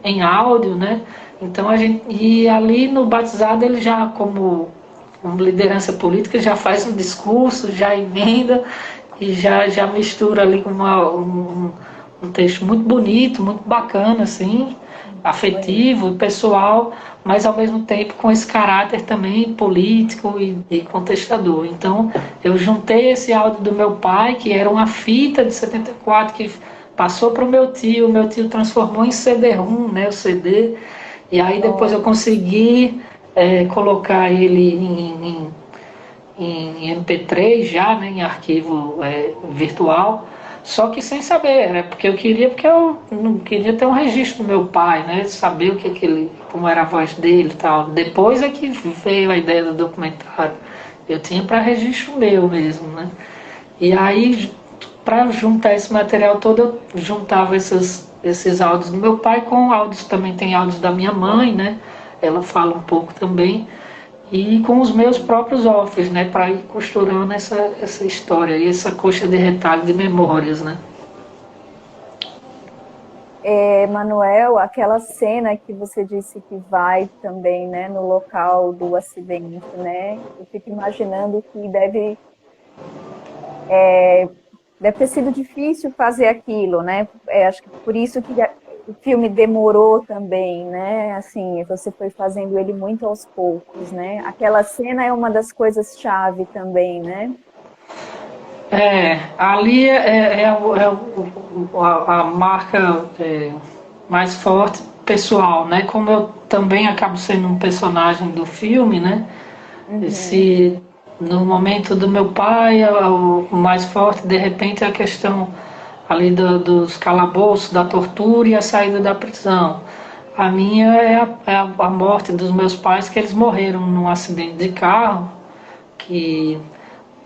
em áudio, né? Então e ali no batizado ele já, como liderança política, já faz um discurso, já emenda e já mistura ali com um texto muito bonito, muito bacana, assim, afetivo, pessoal, mas ao mesmo tempo com esse caráter também político e contestador. Então eu juntei esse áudio do meu pai, que era uma fita de 74 que passou para o meu tio transformou em CD-ROM, né, o CD, e aí depois eu consegui colocar ele em MP3 já, né, em arquivo virtual, só que sem saber, né, porque eu não queria ter um registro do meu pai, né, saber o que ele, como era a voz dele e tal. Depois é que veio a ideia do documentário. Eu tinha para registro meu mesmo, né. E aí, para juntar esse material todo, eu juntava esses áudios do meu pai com áudios, também tem áudios da minha mãe, né, ela fala um pouco também, e com os meus próprios offs, né, para ir costurando essa história e essa coxa de retalho de memórias, né. Manuel, aquela cena que você disse que vai também, né, no local do acidente, né? Eu fico imaginando que deve ter sido difícil fazer aquilo, né? Acho que por isso que o filme demorou também, né? Assim, você foi fazendo ele muito aos poucos, né? Aquela cena é uma das coisas chave também, né? Ali a marca mais forte pessoal, né? Como eu também acabo sendo um personagem do filme, né? Esse, no momento do meu pai, o mais forte, de repente, é a questão ali dos calabouços, da tortura e a saída da prisão. A minha é a morte dos meus pais, que eles morreram num acidente de carro, que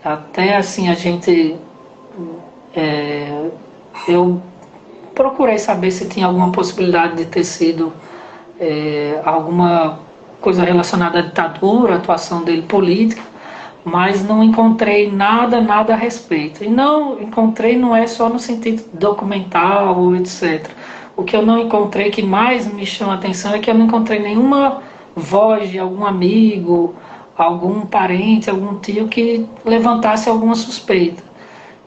até assim a gente eu procurei saber se tinha alguma possibilidade de ter sido alguma coisa relacionada à ditadura, à atuação dele política, mas não encontrei nada a respeito. E não encontrei, não é só no sentido documental ou etc. O que eu não encontrei, que mais me chama a atenção, é que eu não encontrei nenhuma voz de algum amigo, algum parente, algum tio que levantasse alguma suspeita.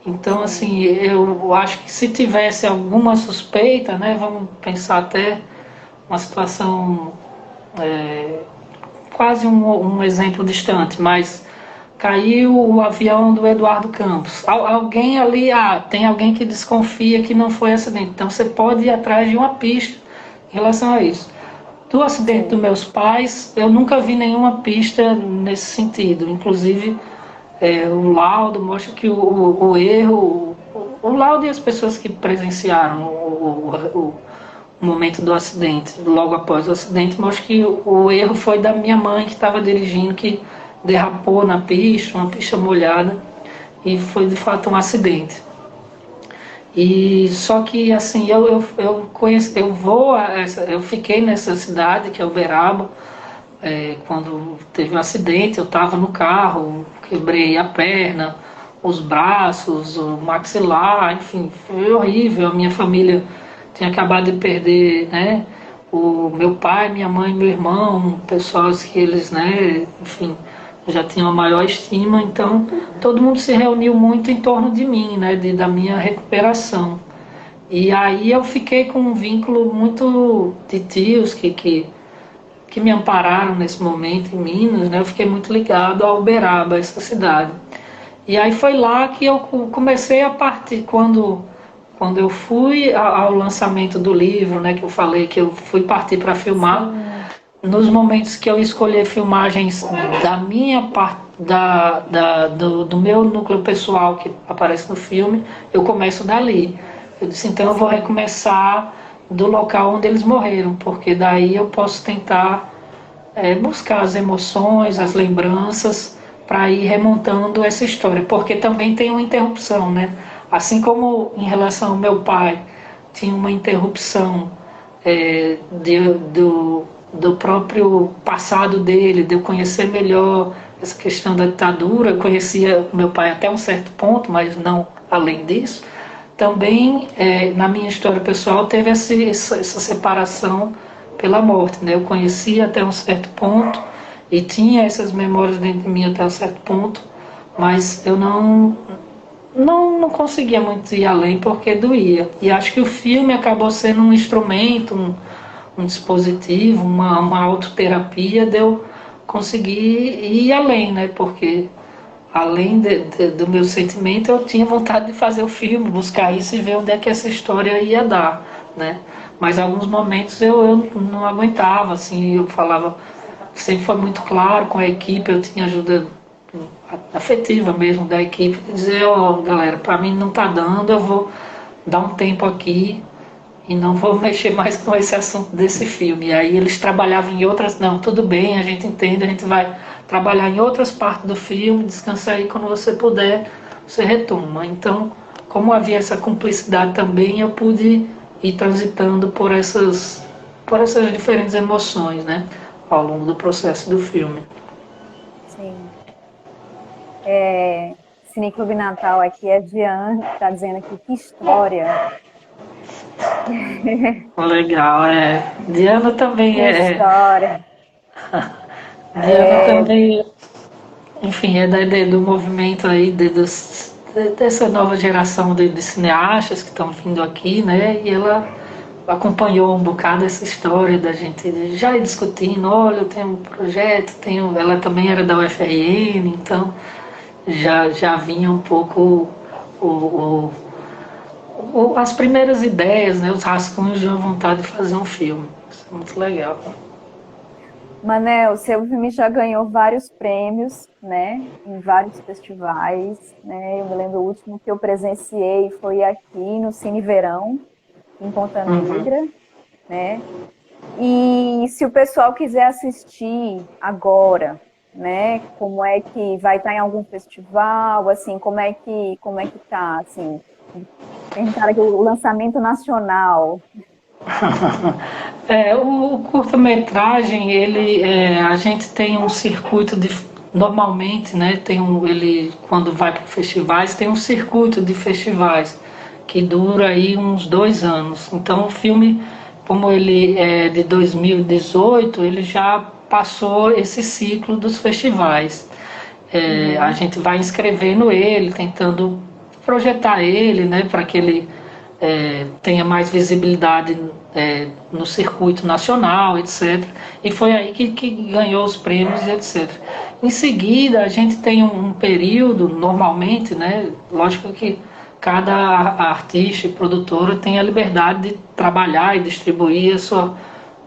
Então, assim, eu acho que se tivesse alguma suspeita, né, vamos pensar até uma situação quase um exemplo distante, mas caiu o avião do Eduardo Campos. Alguém ali, tem alguém que desconfia que não foi acidente. Então você pode ir atrás de uma pista em relação a isso. Do acidente dos meus pais, eu nunca vi nenhuma pista nesse sentido. Inclusive, o laudo mostra que o erro, o laudo e as pessoas que presenciaram o momento do acidente, logo após o acidente, mostra que o erro foi da minha mãe que estava dirigindo, que derrapou na pista, uma pista molhada, e foi de fato um acidente. E só que assim eu fiquei nessa cidade que é Uberaba. Quando teve um acidente, eu estava no carro, quebrei a perna, os braços, o maxilar, enfim, foi horrível. A minha família tinha acabado de perder, né, o meu pai, minha mãe, meu irmão, pessoas que eles, né, enfim, já tinham a maior estima, então todo mundo se reuniu muito em torno de mim, né, da minha recuperação. E aí eu fiquei com um vínculo muito de tios que me ampararam nesse momento em Minas, né? Eu fiquei muito ligado a Uberaba, essa cidade. E aí foi lá que eu comecei a partir, quando eu fui ao lançamento do livro, né, que eu falei que eu fui partir para filmar. Sim. Nos momentos que eu escolhi filmagens da minha parte, do meu núcleo pessoal que aparece no filme, eu começo dali. Eu disse, então eu vou recomeçar do local onde eles morreram, porque daí eu posso tentar buscar as emoções, as lembranças, para ir remontando essa história, porque também tem uma interrupção, né? Assim como em relação ao meu pai, tinha uma interrupção do próprio passado dele, de eu conhecer melhor essa questão da ditadura. Eu conhecia meu pai até um certo ponto, mas não além disso. Também, na minha história pessoal, teve essa separação pela morte, né? Eu conhecia até um certo ponto e tinha essas memórias dentro de mim até um certo ponto, mas eu não conseguia muito ir além porque doía. E acho que o filme acabou sendo um instrumento, um dispositivo, uma autoterapia de eu conseguir ir além, né? Porque além do meu sentimento, eu tinha vontade de fazer o filme, buscar isso e ver onde é que essa história ia dar, né? Mas em alguns momentos eu não aguentava, assim, eu falava, sempre foi muito claro com a equipe, eu tinha ajuda afetiva mesmo da equipe, dizer, galera, para mim não tá dando, eu vou dar um tempo aqui e não vou mexer mais com esse assunto desse filme. E aí eles trabalhavam em outras, não, tudo bem, a gente entende, a gente vai trabalhar em outras partes do filme, descansa aí, quando você puder, você retoma. Então, como havia essa cumplicidade também, eu pude ir transitando por essas diferentes emoções, né, ao longo do processo do filme. Sim. Cineclube Natal aqui, a Diane está dizendo aqui, que história. Legal, Diana também que história. Diana também, enfim, do movimento aí dessa nova geração de cineastas que estão vindo aqui, né? E ela acompanhou um bocado essa história da gente já ir discutindo, olha, eu tenho um projeto, ela também era da UFRN, então já vinha um pouco as primeiras ideias, né, os rascunhos de uma vontade de fazer um filme. Isso é muito legal. Manel, seu filme já ganhou vários prêmios, né, em vários festivais, né? Eu me lembro, o último que eu presenciei foi aqui no Cine Verão, em Ponta Negra, né? E se o pessoal quiser assistir agora, né, como é que vai estar em algum festival, assim, como é que tá, assim, perguntaram aqui o lançamento nacional. O curta-metragem, a gente tem um circuito normalmente, né, ele quando vai para festivais, tem um circuito de festivais que dura aí uns 2 anos. Então o filme, como ele é de 2018, ele já passou esse ciclo dos festivais. A gente vai inscrevendo ele, tentando projetar ele, né, para que ele tenha mais visibilidade no circuito nacional, etc. E foi aí que ganhou os prêmios, etc. Em seguida, a gente tem um período, normalmente, né, lógico que cada artista e produtora tem a liberdade de trabalhar e distribuir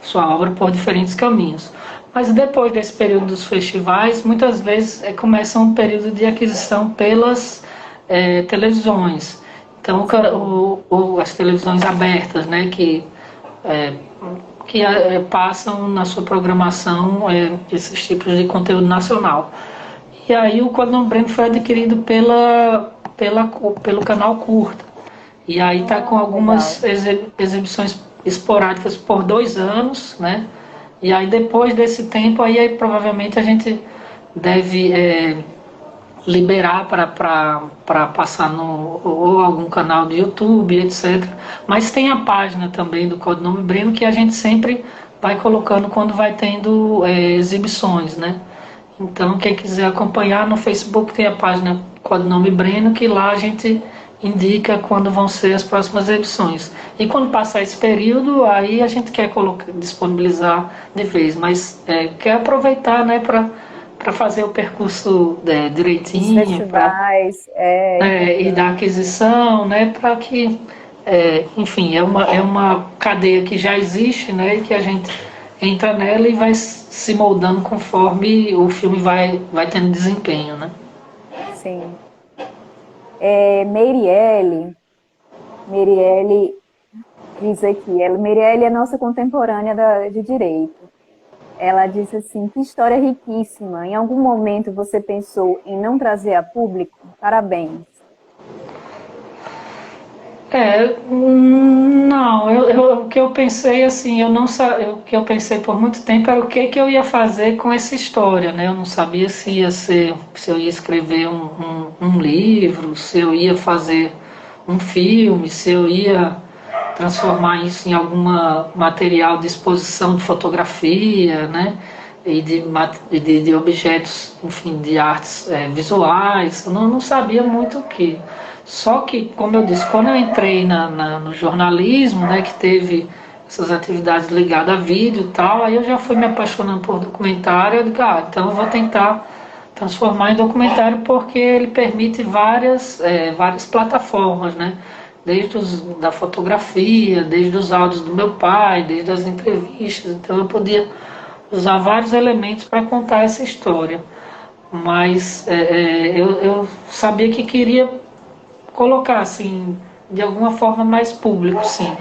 sua obra por diferentes caminhos. Mas depois desse período dos festivais, muitas vezes começa um período de aquisição pelas televisões. Então, as televisões abertas, né, é, que passam na sua programação esses tipos de conteúdo nacional. E aí o Código Breno foi adquirido pelo canal Curta. E aí está com algumas exibições esporádicas por 2 anos, né? E aí depois desse tempo, aí provavelmente a gente deve liberar para passar no ou algum canal do YouTube, etc. Mas tem a página também do Codinome Breno que a gente sempre vai colocando quando vai tendo exibições, né? Então quem quiser acompanhar no Facebook tem a página Codinome Breno, que lá a gente indica quando vão ser as próximas edições. E quando passar esse período, aí a gente quer disponibilizar de vez, mas quer aproveitar, né, para fazer o percurso direitinho, festivais, e da aquisição, né, para que, enfim, é uma cadeia que já existe, né, e que a gente entra nela e vai se moldando conforme o filme vai tendo desempenho, né? Sim. Meirelle diz aqui, Meirelle é nossa contemporânea de direito. Ela disse assim, que história riquíssima. Em algum momento você pensou em não trazer a público? Parabéns. Não, o que eu pensei assim, eu não o que eu pensei por muito tempo era o que eu ia fazer com essa história, né? Eu não sabia se eu ia escrever um livro, se eu ia fazer um filme, se eu ia transformar isso em alguma material de exposição de fotografia, né? E de objetos, enfim, de artes visuais. Eu não sabia muito o que. Só que, como eu disse, quando eu entrei no jornalismo, né, que teve essas atividades ligadas a vídeo e tal, aí eu já fui me apaixonando por documentário. Eu digo, então eu vou tentar transformar em documentário porque ele permite várias plataformas, né? Desde da fotografia, desde os áudios do meu pai, desde as entrevistas. Então eu podia usar vários elementos para contar essa história. Mas eu sabia que queria colocar, assim, de alguma forma mais público, sim.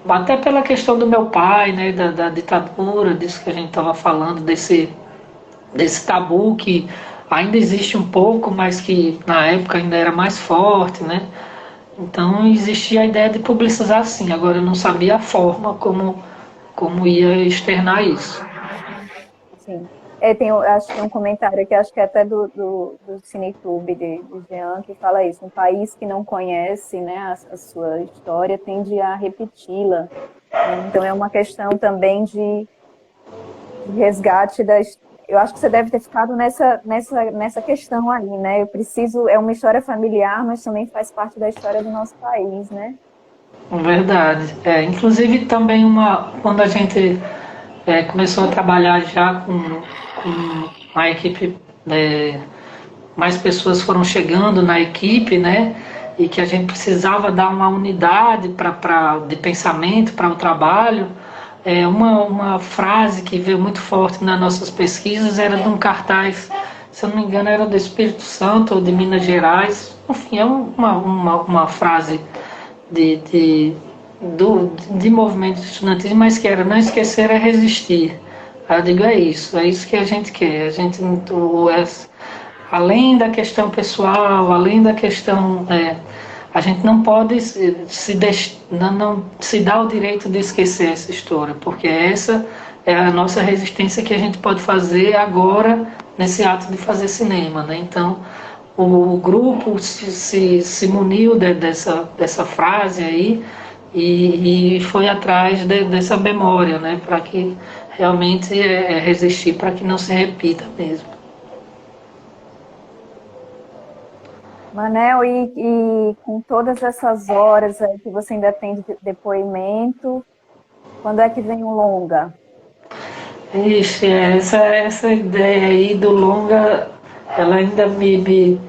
Até pela questão do meu pai, né, da ditadura, disso que a gente estava falando, desse tabu que ainda existe um pouco, mas que na época ainda era mais forte, né? Então existia a ideia de publicizar sim, agora eu não sabia a forma como ia externar isso. Sim. Acho que tem um comentário aqui, acho que é até do CineTube de Jean, que fala isso. Um país que não conhece, né, a sua história tende a repeti-la. Né? Então é uma questão também de resgate da história. Eu acho que você deve ter ficado nessa questão ali, né? É uma história familiar, mas também faz parte da história do nosso país, né? Verdade. Inclusive também quando a gente começou a trabalhar já com a equipe, mais pessoas foram chegando na equipe, né? E que a gente precisava dar uma unidade de pensamento para o trabalho. Uma frase que veio muito forte nas nossas pesquisas era de um cartaz, se eu não me engano, era do Espírito Santo ou de Minas Gerais. Enfim, é uma frase de movimento estudantil, mas que era não esquecer é resistir. Aí eu digo, é isso que a gente quer. A gente, além da questão pessoal, além da questão... a gente não pode não se dar o direito de esquecer essa história, porque essa é a nossa resistência que a gente pode fazer agora nesse ato de fazer cinema, né? Então, o grupo se muniu dessa frase aí e foi atrás dessa memória, né? Para que realmente resistir, para que não se repita mesmo. Manel, e com todas essas horas aí que você ainda tem de depoimento, quando é que vem o longa? Ixi, essa ideia aí do longa, ela ainda me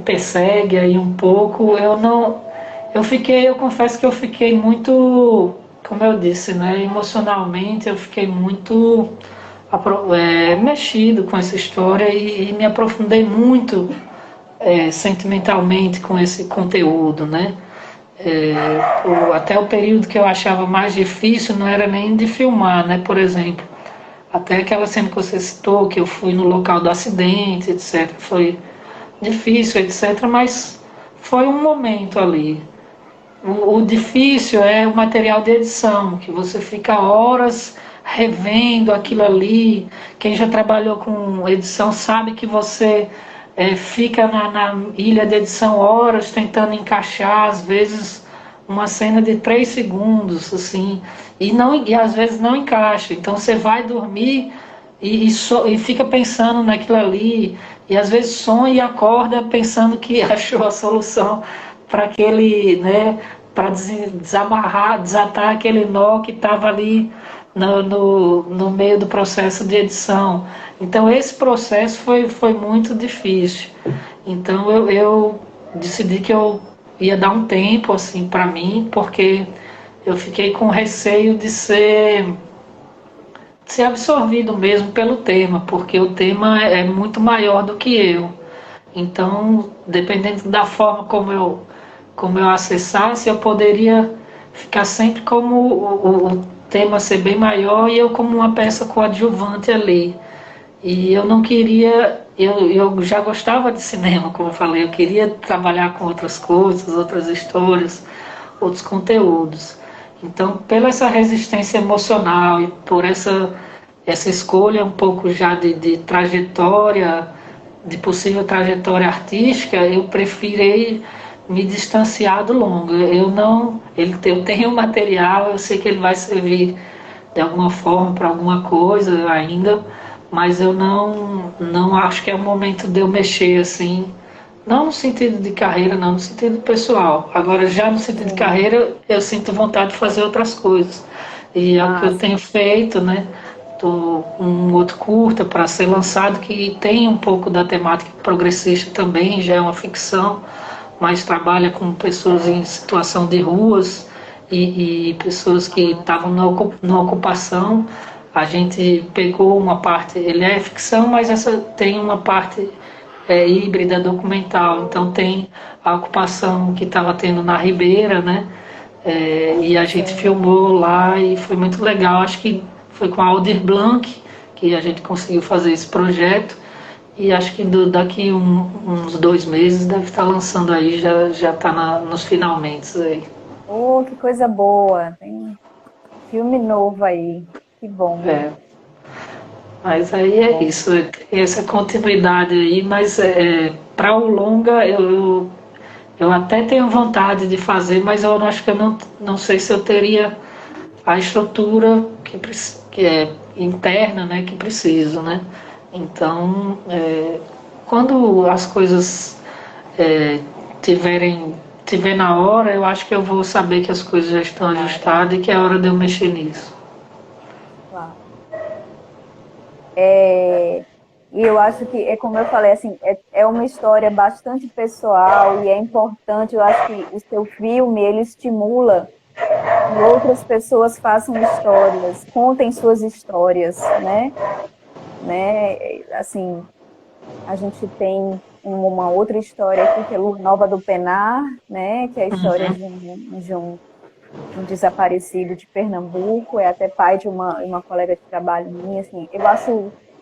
persegue aí um pouco. Eu confesso que eu fiquei muito como eu disse, né, emocionalmente eu fiquei muito mexido com essa história e me aprofundei muito sentimentalmente com esse conteúdo, né? Até o período que eu achava mais difícil não era nem de filmar, né? Por exemplo, até aquela cena que você citou, que eu fui no local do acidente, etc. Foi difícil, etc. Mas foi um momento ali. O difícil é o material de edição, que você fica horas revendo aquilo ali. Quem já trabalhou com edição sabe que você fica na ilha de edição horas tentando encaixar, às vezes, uma cena de 3 segundos, assim, e às vezes não encaixa. Então você vai dormir e fica pensando naquilo ali, e às vezes sonha e acorda pensando que achou a solução para aquele, né, para desamarrar, desatar aquele nó que estava ali no meio do processo de edição. Então esse processo foi muito difícil. Então eu decidi que eu ia dar um tempo assim para mim, porque eu fiquei com receio de ser absorvido mesmo pelo tema, porque o tema é muito maior do que eu. Então, dependendo da forma como eu acessasse, eu poderia ficar sempre como o tema ser bem maior e eu como uma peça coadjuvante ali. E eu não queria, eu já gostava de cinema, como eu falei, eu queria trabalhar com outras coisas, outras histórias, outros conteúdos. Então, pela essa resistência emocional e por essa escolha um pouco já de trajetória, de possível trajetória artística, eu preferi me distanciar do longo. Eu tenho material, eu sei que ele vai servir de alguma forma para alguma coisa ainda, mas eu não acho que é o momento de eu mexer assim, não no sentido de carreira, não, no sentido pessoal. Agora, já no sentido de carreira, eu sinto vontade de fazer outras coisas. E é o que eu tenho feito, né? Um outro curta para ser lançado que tem um pouco da temática progressista também, já é uma ficção, mas trabalha com pessoas em situação de ruas e pessoas que estavam na ocupação. A gente pegou uma parte, ele é ficção, mas essa tem uma parte híbrida documental, então tem a ocupação que estava tendo na Ribeira, né? E a gente filmou lá e foi muito legal. Acho que foi com a Aldir Blanc que a gente conseguiu fazer esse projeto e acho que daqui uns 2 meses deve estar lançando aí, já está nos finalmente aí. Oh, que coisa boa! Tem filme novo aí, que bom. Mas aí é isso, tem essa continuidade aí, mas para o longa eu até tenho vontade de fazer, mas eu acho que eu não sei se eu teria a estrutura que é interna, né, que preciso, né? Então, quando as coisas tiver na hora, eu acho que eu vou saber que as coisas já estão ajustadas e que é hora de eu mexer nisso. Claro. E eu acho que, como eu falei, assim, é uma história bastante pessoal e é importante, eu acho que o seu filme, ele estimula que outras pessoas façam histórias, contem suas histórias, né? Assim, a gente tem uma outra história aqui, que é Lua Nova do Penar, né? Que é a história de um desaparecido de Pernambuco, é até pai de uma colega de trabalho minha, assim,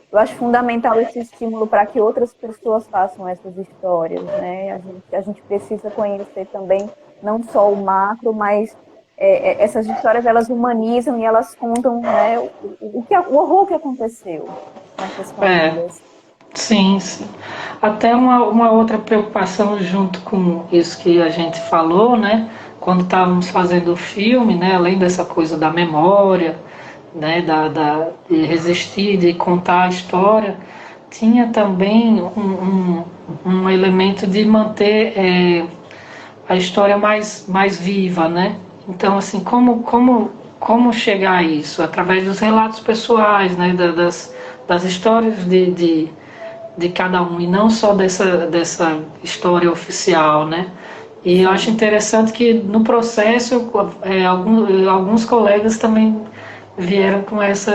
eu acho fundamental esse estímulo para que outras pessoas façam essas histórias, né? A gente precisa conhecer também não só o macro, mas essas histórias, elas humanizam e elas contam, né, o horror que aconteceu nessas famílias. Sim, sim. Até uma outra preocupação junto com isso que a gente falou, né? Quando estávamos fazendo o filme, né? Além dessa coisa da memória, né? De resistir, de contar a história, tinha também um elemento de manter a história mais viva, né? Então, assim, como chegar a isso? Através dos relatos pessoais, né? Das histórias de cada um, e não só dessa história oficial, né? E eu acho interessante que no processo alguns colegas também vieram com essa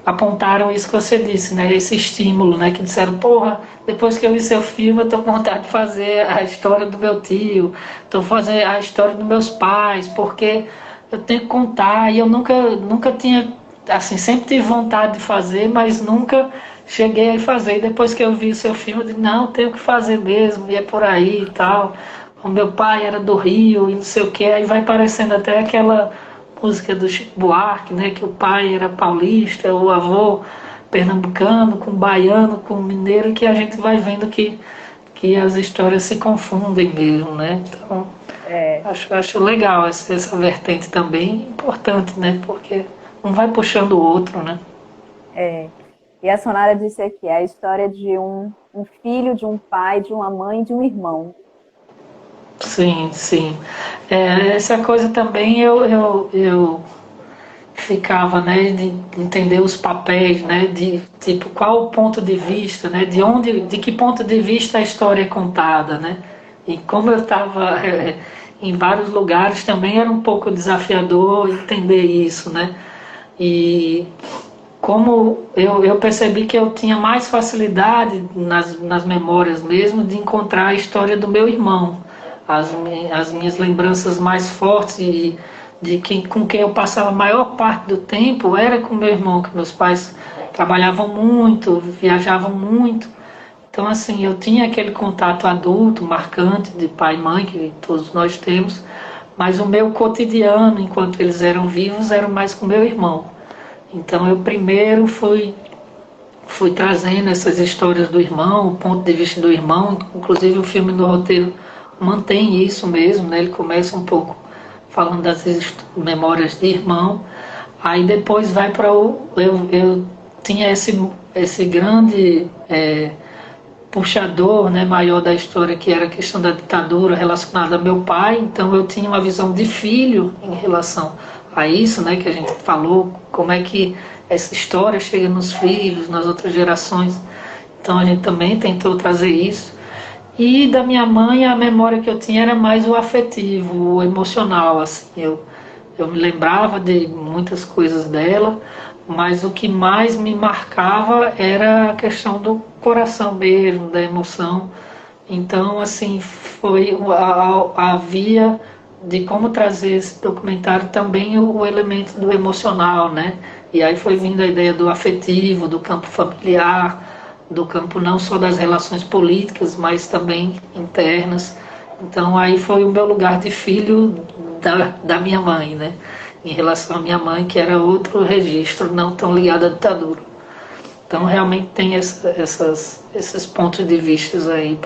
apontaram isso que você disse, né? Esse estímulo, né? Que disseram, porra, depois que eu vi seu filme, eu tô com vontade de fazer a história do meu tio, tô fazendo a história dos meus pais, porque eu tenho que contar, e eu nunca tinha, assim, sempre tive vontade de fazer, mas nunca cheguei a fazer. E depois que eu vi o seu filme, eu disse, não, tenho que fazer mesmo, e é por aí e tal. O meu pai era do Rio e não sei o que, aí vai parecendo até aquela música do Chico Buarque, né, que o pai era paulista, o avô pernambucano, com baiano, com mineiro, que a gente vai vendo que as histórias se confundem mesmo, né? Então, acho legal essa vertente também, importante, né? Porque um vai puxando o outro, né? E a Sonara disse aqui, é a história de um filho, de um pai, de uma mãe e de um irmão. Sim, sim. Essa coisa também eu ficava, né, de entender os papéis, né, de tipo qual o ponto de vista, né, de que ponto de vista a história é contada, né, e como eu estava em vários lugares também era um pouco desafiador entender isso, né, e como eu percebi que eu tinha mais facilidade nas memórias mesmo de encontrar a história do meu irmão, as minhas lembranças mais fortes com quem eu passava a maior parte do tempo era com meu irmão, que meus pais trabalhavam muito, viajavam muito. Então, assim, eu tinha aquele contato adulto, marcante, de pai e mãe, que todos nós temos, mas o meu cotidiano, enquanto eles eram vivos, era mais com meu irmão. Então, eu primeiro fui trazendo essas histórias do irmão, o ponto de vista do irmão, inclusive o filme do roteiro mantém isso mesmo, né? Ele começa um pouco falando das memórias de irmão, aí depois vai para eu tinha esse grande puxador, né, maior da história, que era a questão da ditadura relacionada ao meu pai, então eu tinha uma visão de filho em relação a isso, né, que a gente falou, como é que essa história chega nos filhos, nas outras gerações, então a gente também tentou trazer isso. E da minha mãe, a memória que eu tinha era mais o afetivo, o emocional, assim, eu me lembrava de muitas coisas dela, mas o que mais me marcava era a questão do coração mesmo, da emoção. Então, assim, foi a via de como trazer esse documentário também o elemento do emocional, né? E aí foi vindo a ideia do afetivo, do campo familiar, do campo não só das relações políticas, mas também internas. Então aí foi o meu lugar de filho da minha mãe, né? Em relação à minha mãe, que era outro registro, não tão ligado à ditadura. Então realmente tem esses pontos de vista aí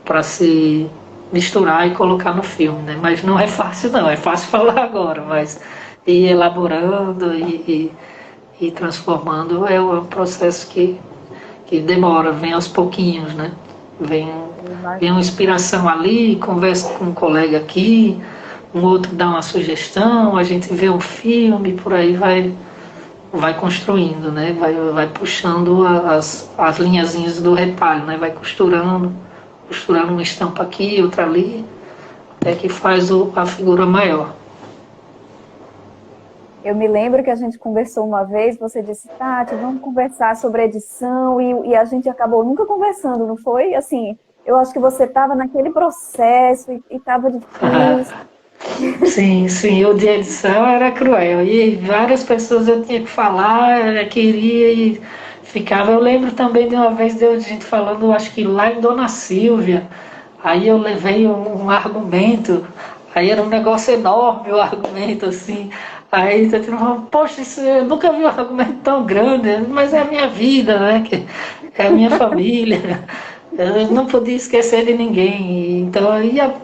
para se misturar e colocar no filme, né? Mas não é fácil não, é fácil falar agora, mas ir elaborando e transformando é um processo que demora, vem aos pouquinhos, né? Vem uma inspiração ali, conversa com um colega aqui, um outro dá uma sugestão, a gente vê um filme, por aí vai construindo, né? Vai puxando as linhazinhas do retalho, né? Vai costurando uma estampa aqui, outra ali, até que faz a figura maior. Eu me lembro que a gente conversou uma vez, você disse, Tati, vamos conversar sobre edição, e a gente acabou nunca conversando, não foi? Assim, eu acho que você estava naquele processo e estava difícil. Sim, o de edição era cruel, e várias pessoas eu tinha que falar, eu queria e ficava. Eu lembro também de uma vez de a gente falando, acho que lá em Dona Silvia, aí eu levei um argumento, aí era um negócio enorme o argumento, assim. Aí você falou, poxa, eu nunca vi um argumento tão grande, mas é a minha vida, né? Que é a minha família. Eu não podia esquecer de ninguém. Então,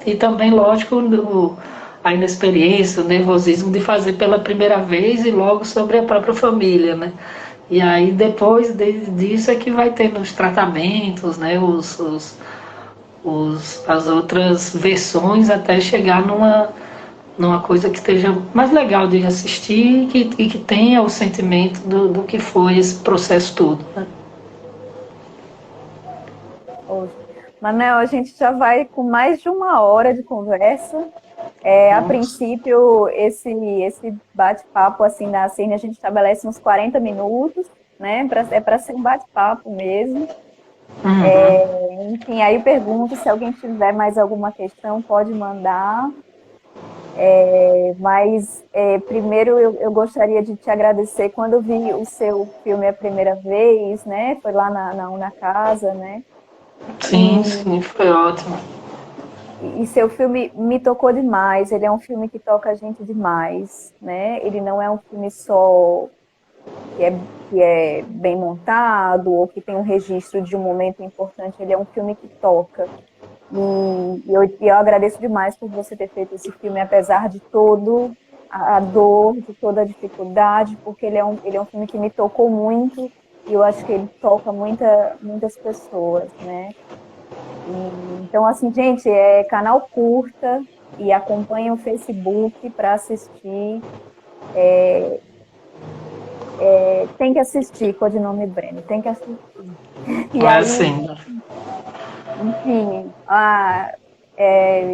e também, lógico, a inexperiência, o nervosismo de fazer pela primeira vez e logo sobre a própria família, né? E aí depois disso é que vai tendo os tratamentos, né? As outras versões até chegar numa coisa que esteja mais legal de assistir e que tenha o sentimento do que foi esse processo todo, né? Manel, a gente já vai com mais de 1 hora de conversa. A Nossa. princípio, esse bate-papo assim da Cine, a gente estabelece uns 40 minutos, né? É para ser um bate-papo mesmo. Uhum. Enfim, aí eu pergunto se alguém tiver mais alguma questão, pode mandar. Mas primeiro eu gostaria de te agradecer. Quando eu vi o seu filme a primeira vez, né? Foi lá na Casa, né? Sim, E, sim, foi ótimo. e seu filme me tocou demais. Ele é um filme que toca a gente demais, né? Ele não é um filme só que é bem montado ou que tem um registro de um momento importante. Ele é um filme que toca. E eu agradeço demais por você ter feito esse filme, apesar de todo a dor, de toda a dificuldade, porque ele é um filme que me tocou muito e eu acho que ele toca muitas pessoas, né? Então, assim, gente, é canal curta e acompanha o Facebook para assistir. Tem que assistir, Codinome Breno, tem que assistir. E É aí, assim, enfim,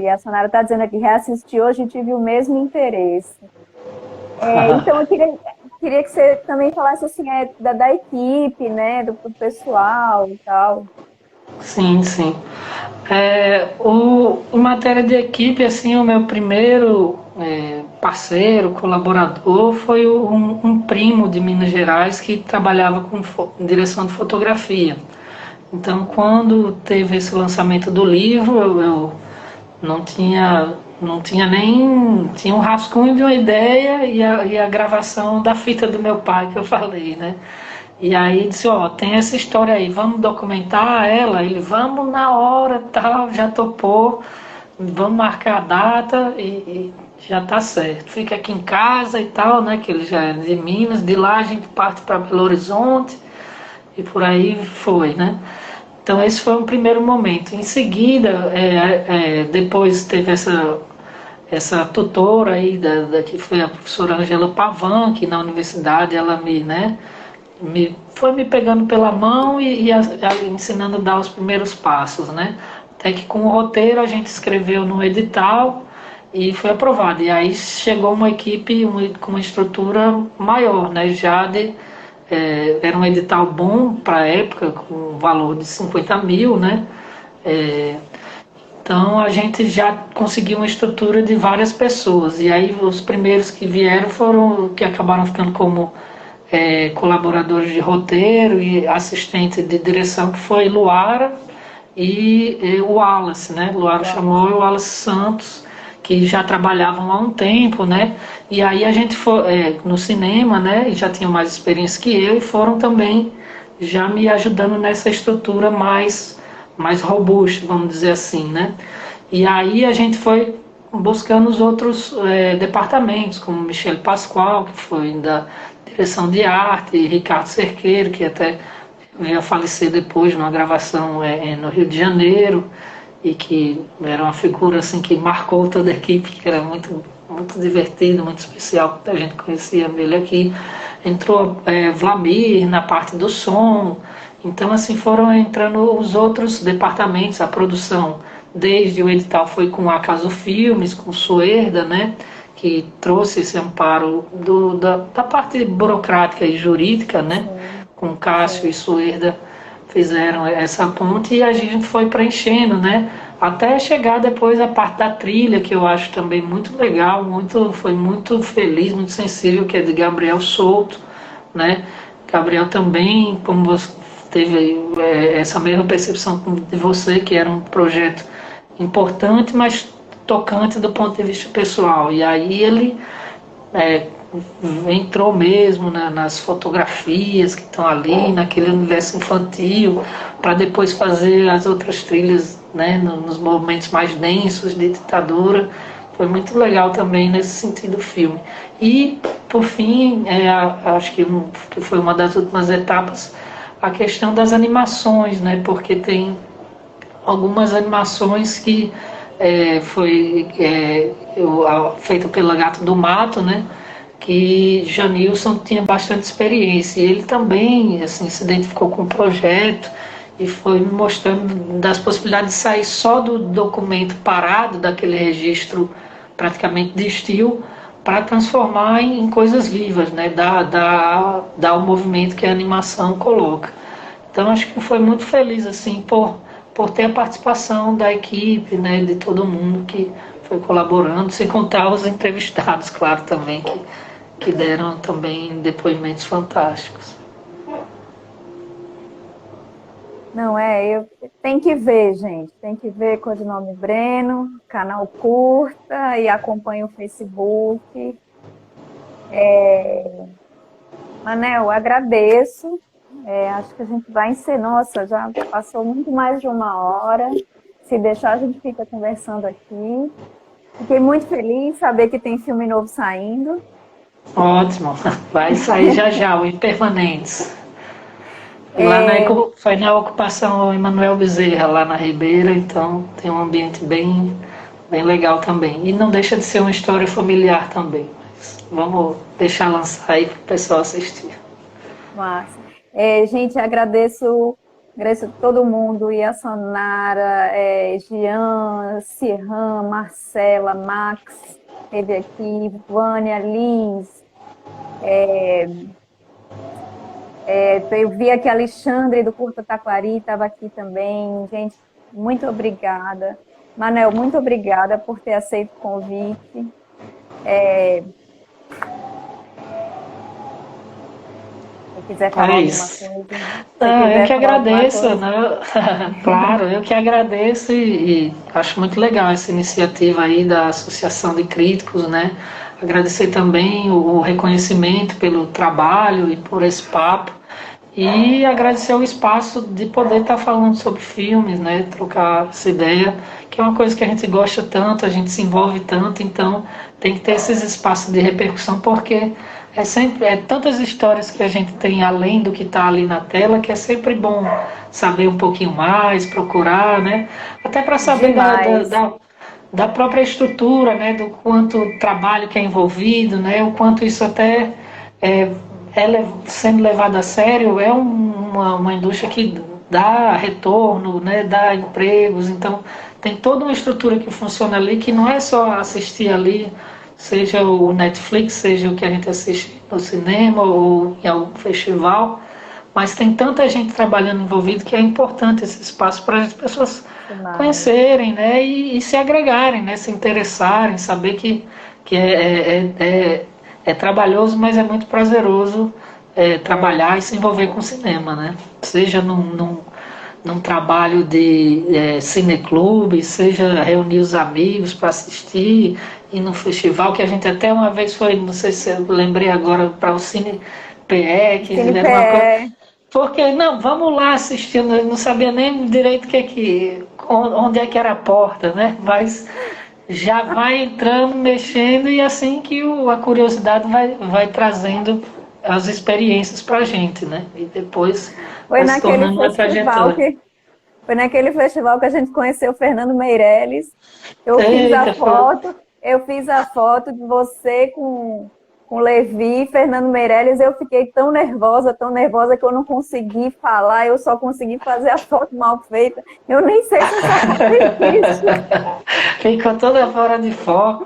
e a Sonara está dizendo aqui, reassistir hoje e tive o mesmo interesse. Então, eu queria que você também falasse assim, da equipe, né, do pessoal e tal. sim, sim. Em matéria de equipe, assim, o meu primeiro parceiro, colaborador, foi um primo de Minas Gerais que trabalhava com direção de fotografia. Então, quando teve esse lançamento do livro, eu não tinha nem. Tinha um rascunho de uma ideia e a gravação da fita do meu pai que eu falei, né? E aí disse, ó, tem essa história aí, vamos documentar ela? Ele, vamos na hora, tal, já topou, vamos marcar a data e já tá certo. Fica aqui em casa e tal, né? Que ele já é de Minas, de lá a gente parte para Belo Horizonte e por aí foi, né? Então esse foi um primeiro momento. Em seguida, depois teve essa tutora aí, que foi a professora Angela Pavan, que na universidade ela foi me pegando pela mão e ensinando a dar os primeiros passos, né? Até que com o roteiro a gente escreveu no edital e foi aprovado. E aí chegou uma equipe com uma estrutura maior, né? Era um edital bom para a época, com um valor de 50 mil, né? É, então a gente já conseguiu uma estrutura de várias pessoas. E aí os primeiros que vieram foram que acabaram ficando como colaboradores de roteiro e assistente de direção, que foi Luara e o Wallace, né? Luara chamou o Wallace Santos, que já trabalhavam há um tempo, né? E aí a gente foi no cinema, né? E já tinham mais experiência que eu e foram também já me ajudando nessa estrutura mais robusta, vamos dizer assim, né? E aí a gente foi buscando os outros departamentos, como Michele Pascoal, que foi da direção de arte, e Ricardo Cerqueiro, que até veio a falecer depois numa gravação no Rio de Janeiro, e que era uma figura assim que marcou toda a equipe, que era muito, muito divertido, muito especial, a gente conhecia ele aqui. Entrou Vlamir na parte do som, então assim foram entrando os outros departamentos, a produção, desde o edital foi com a Acaso Filmes, com Suerda, né, que trouxe esse amparo da parte burocrática e jurídica, né, Sim, com Cássio sim. e Suerda fizeram essa ponte e a gente foi preenchendo, né? Até chegar depois a parte da trilha, que eu acho também muito legal, foi muito feliz, muito sensível, que é de Gabriel Souto, né? Gabriel também, como você teve essa mesma percepção de você, que era um projeto importante, mas tocante do ponto de vista pessoal. E aí ele é, entrou mesmo nas fotografias que estão ali, naquele universo infantil, para depois fazer as outras trilhas, né, nos momentos mais densos de ditadura. Foi muito legal também nesse sentido o filme. E, por fim, acho que foi uma das últimas etapas, a questão das animações, né, porque tem algumas animações que feita pela Gato do Mato, né? Que Janilson tinha bastante experiência. E ele também assim, se identificou com o projeto e foi me mostrando das possibilidades de sair só do documento parado, daquele registro praticamente de estilo, para transformar em coisas vivas, né? Dar o movimento que a animação coloca. Então acho que foi muito feliz assim por ter a participação da equipe, né, de todo mundo que foi colaborando, sem contar os entrevistados, claro, também, que deram também depoimentos fantásticos. Não tem que ver, gente, tem que ver Codinome Breno, canal curta e acompanha o Facebook. Manel, agradeço. Acho que a gente vai encerrar. Nossa, já passou muito mais de 1 hora. Se deixar, a gente fica conversando aqui. Fiquei muito feliz em saber que tem filme novo saindo. Ótimo, vai sair já já, o Impermanentes. Lá foi na ocupação Emanuel Bezerra, lá na Ribeira, então tem um ambiente bem legal também. E não deixa de ser uma história familiar também. Mas vamos deixar lançar aí para o pessoal assistir. Massa. Gente, agradeço todo mundo, Sonara, Jean, Cirran, Marcela, Max, esteve aqui, Vânia, Liz. Eu vi aqui Alexandre do Curta Taquari, estava aqui também. Gente, muito obrigada. Manel, muito obrigada por ter aceito o convite. Se quiser falar alguma coisa. Eu que agradeço, né? Claro, eu que agradeço e acho muito legal essa iniciativa aí da Associação de Críticos, né? Agradecer também o reconhecimento pelo trabalho e por esse papo e agradecer o espaço de poder estar falando sobre filmes, né? Trocar essa ideia, que é uma coisa que a gente gosta tanto, a gente se envolve tanto, então tem que ter esses espaços de repercussão, porque é tantas histórias que a gente tem além do que está ali na tela, que é sempre bom saber um pouquinho mais, procurar, né? Até para saber da própria estrutura, né? Do quanto trabalho que é envolvido, né? O quanto isso até sendo levado a sério, é uma indústria que dá retorno, né? Dá empregos, então tem toda uma estrutura que funciona ali, que não é só assistir ali, seja o Netflix, seja o que a gente assiste no cinema ou em algum festival, mas tem tanta gente trabalhando envolvido que é importante esse espaço para as pessoas conhecerem, né, e se agregarem, né, se interessarem, saber que é trabalhoso, mas é muito prazeroso trabalhar e se envolver com o cinema, né, seja num trabalho de cineclube, seja reunir os amigos para assistir, ir no festival, que a gente até uma vez foi, não sei se eu lembrei agora, para o Cine PE, que Cine fizeram uma coisa. Porque, não, vamos lá assistir, eu não sabia nem direito onde é que era a porta, né? Mas já vai entrando, mexendo, e assim que a curiosidade vai trazendo as experiências para a gente, né? E depois foi se tornando uma trajetória. Foi naquele festival que a gente conheceu o Fernando Meirelles. Eu fiz a foto de você com Levi, Fernando Meirelles. Eu fiquei tão nervosa que eu não consegui falar, eu só consegui fazer a foto mal feita. Eu nem sei se essa foto existe. Ficou toda fora de foco.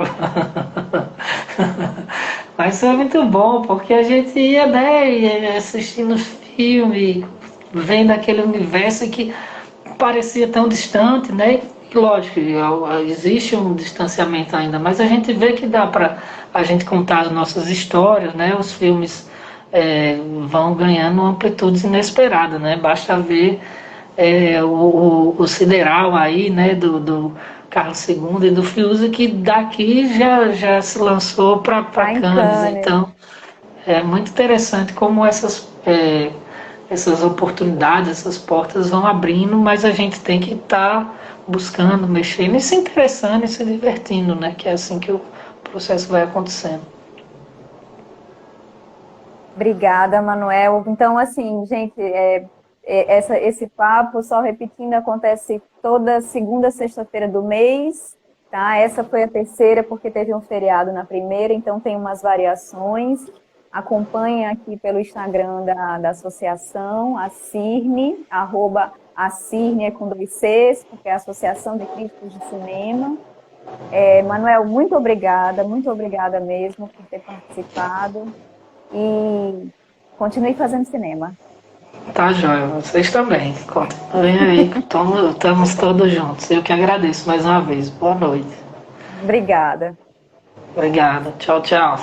Mas foi muito bom, porque a gente ia, né, assistindo os filmes, vendo aquele universo que parecia tão distante, né? E lógico, existe um distanciamento ainda, mas a gente vê que dá para a gente contar as nossas histórias, né? Os filmes vão ganhando amplitudes inesperadas, né? Basta ver o Sideral aí, né? Do Carlos II e do Fiuza, que daqui já se lançou para Cannes. Então é muito interessante como essas oportunidades, essas portas vão abrindo, mas a gente tem que estar buscando, mexendo e se interessando e se divertindo, né? Que é assim que o processo vai acontecendo. Obrigada, Manuel. Então, assim, gente, esse papo, só repetindo, acontece toda segunda, sexta-feira do mês, tá? Essa foi a terceira, porque teve um feriado na primeira, então tem umas variações. Acompanhe aqui pelo Instagram da associação, a CIRNE, a CIRNE é com 2 Cs, porque é a Associação de Críticos de Cinema. Manuel, muito obrigada mesmo por ter participado e continue fazendo cinema. Tá, joia. Vocês também. Continuem aí, estamos todos juntos. Eu que agradeço mais uma vez. Boa noite. Obrigada. Obrigado. Tchau, tchau.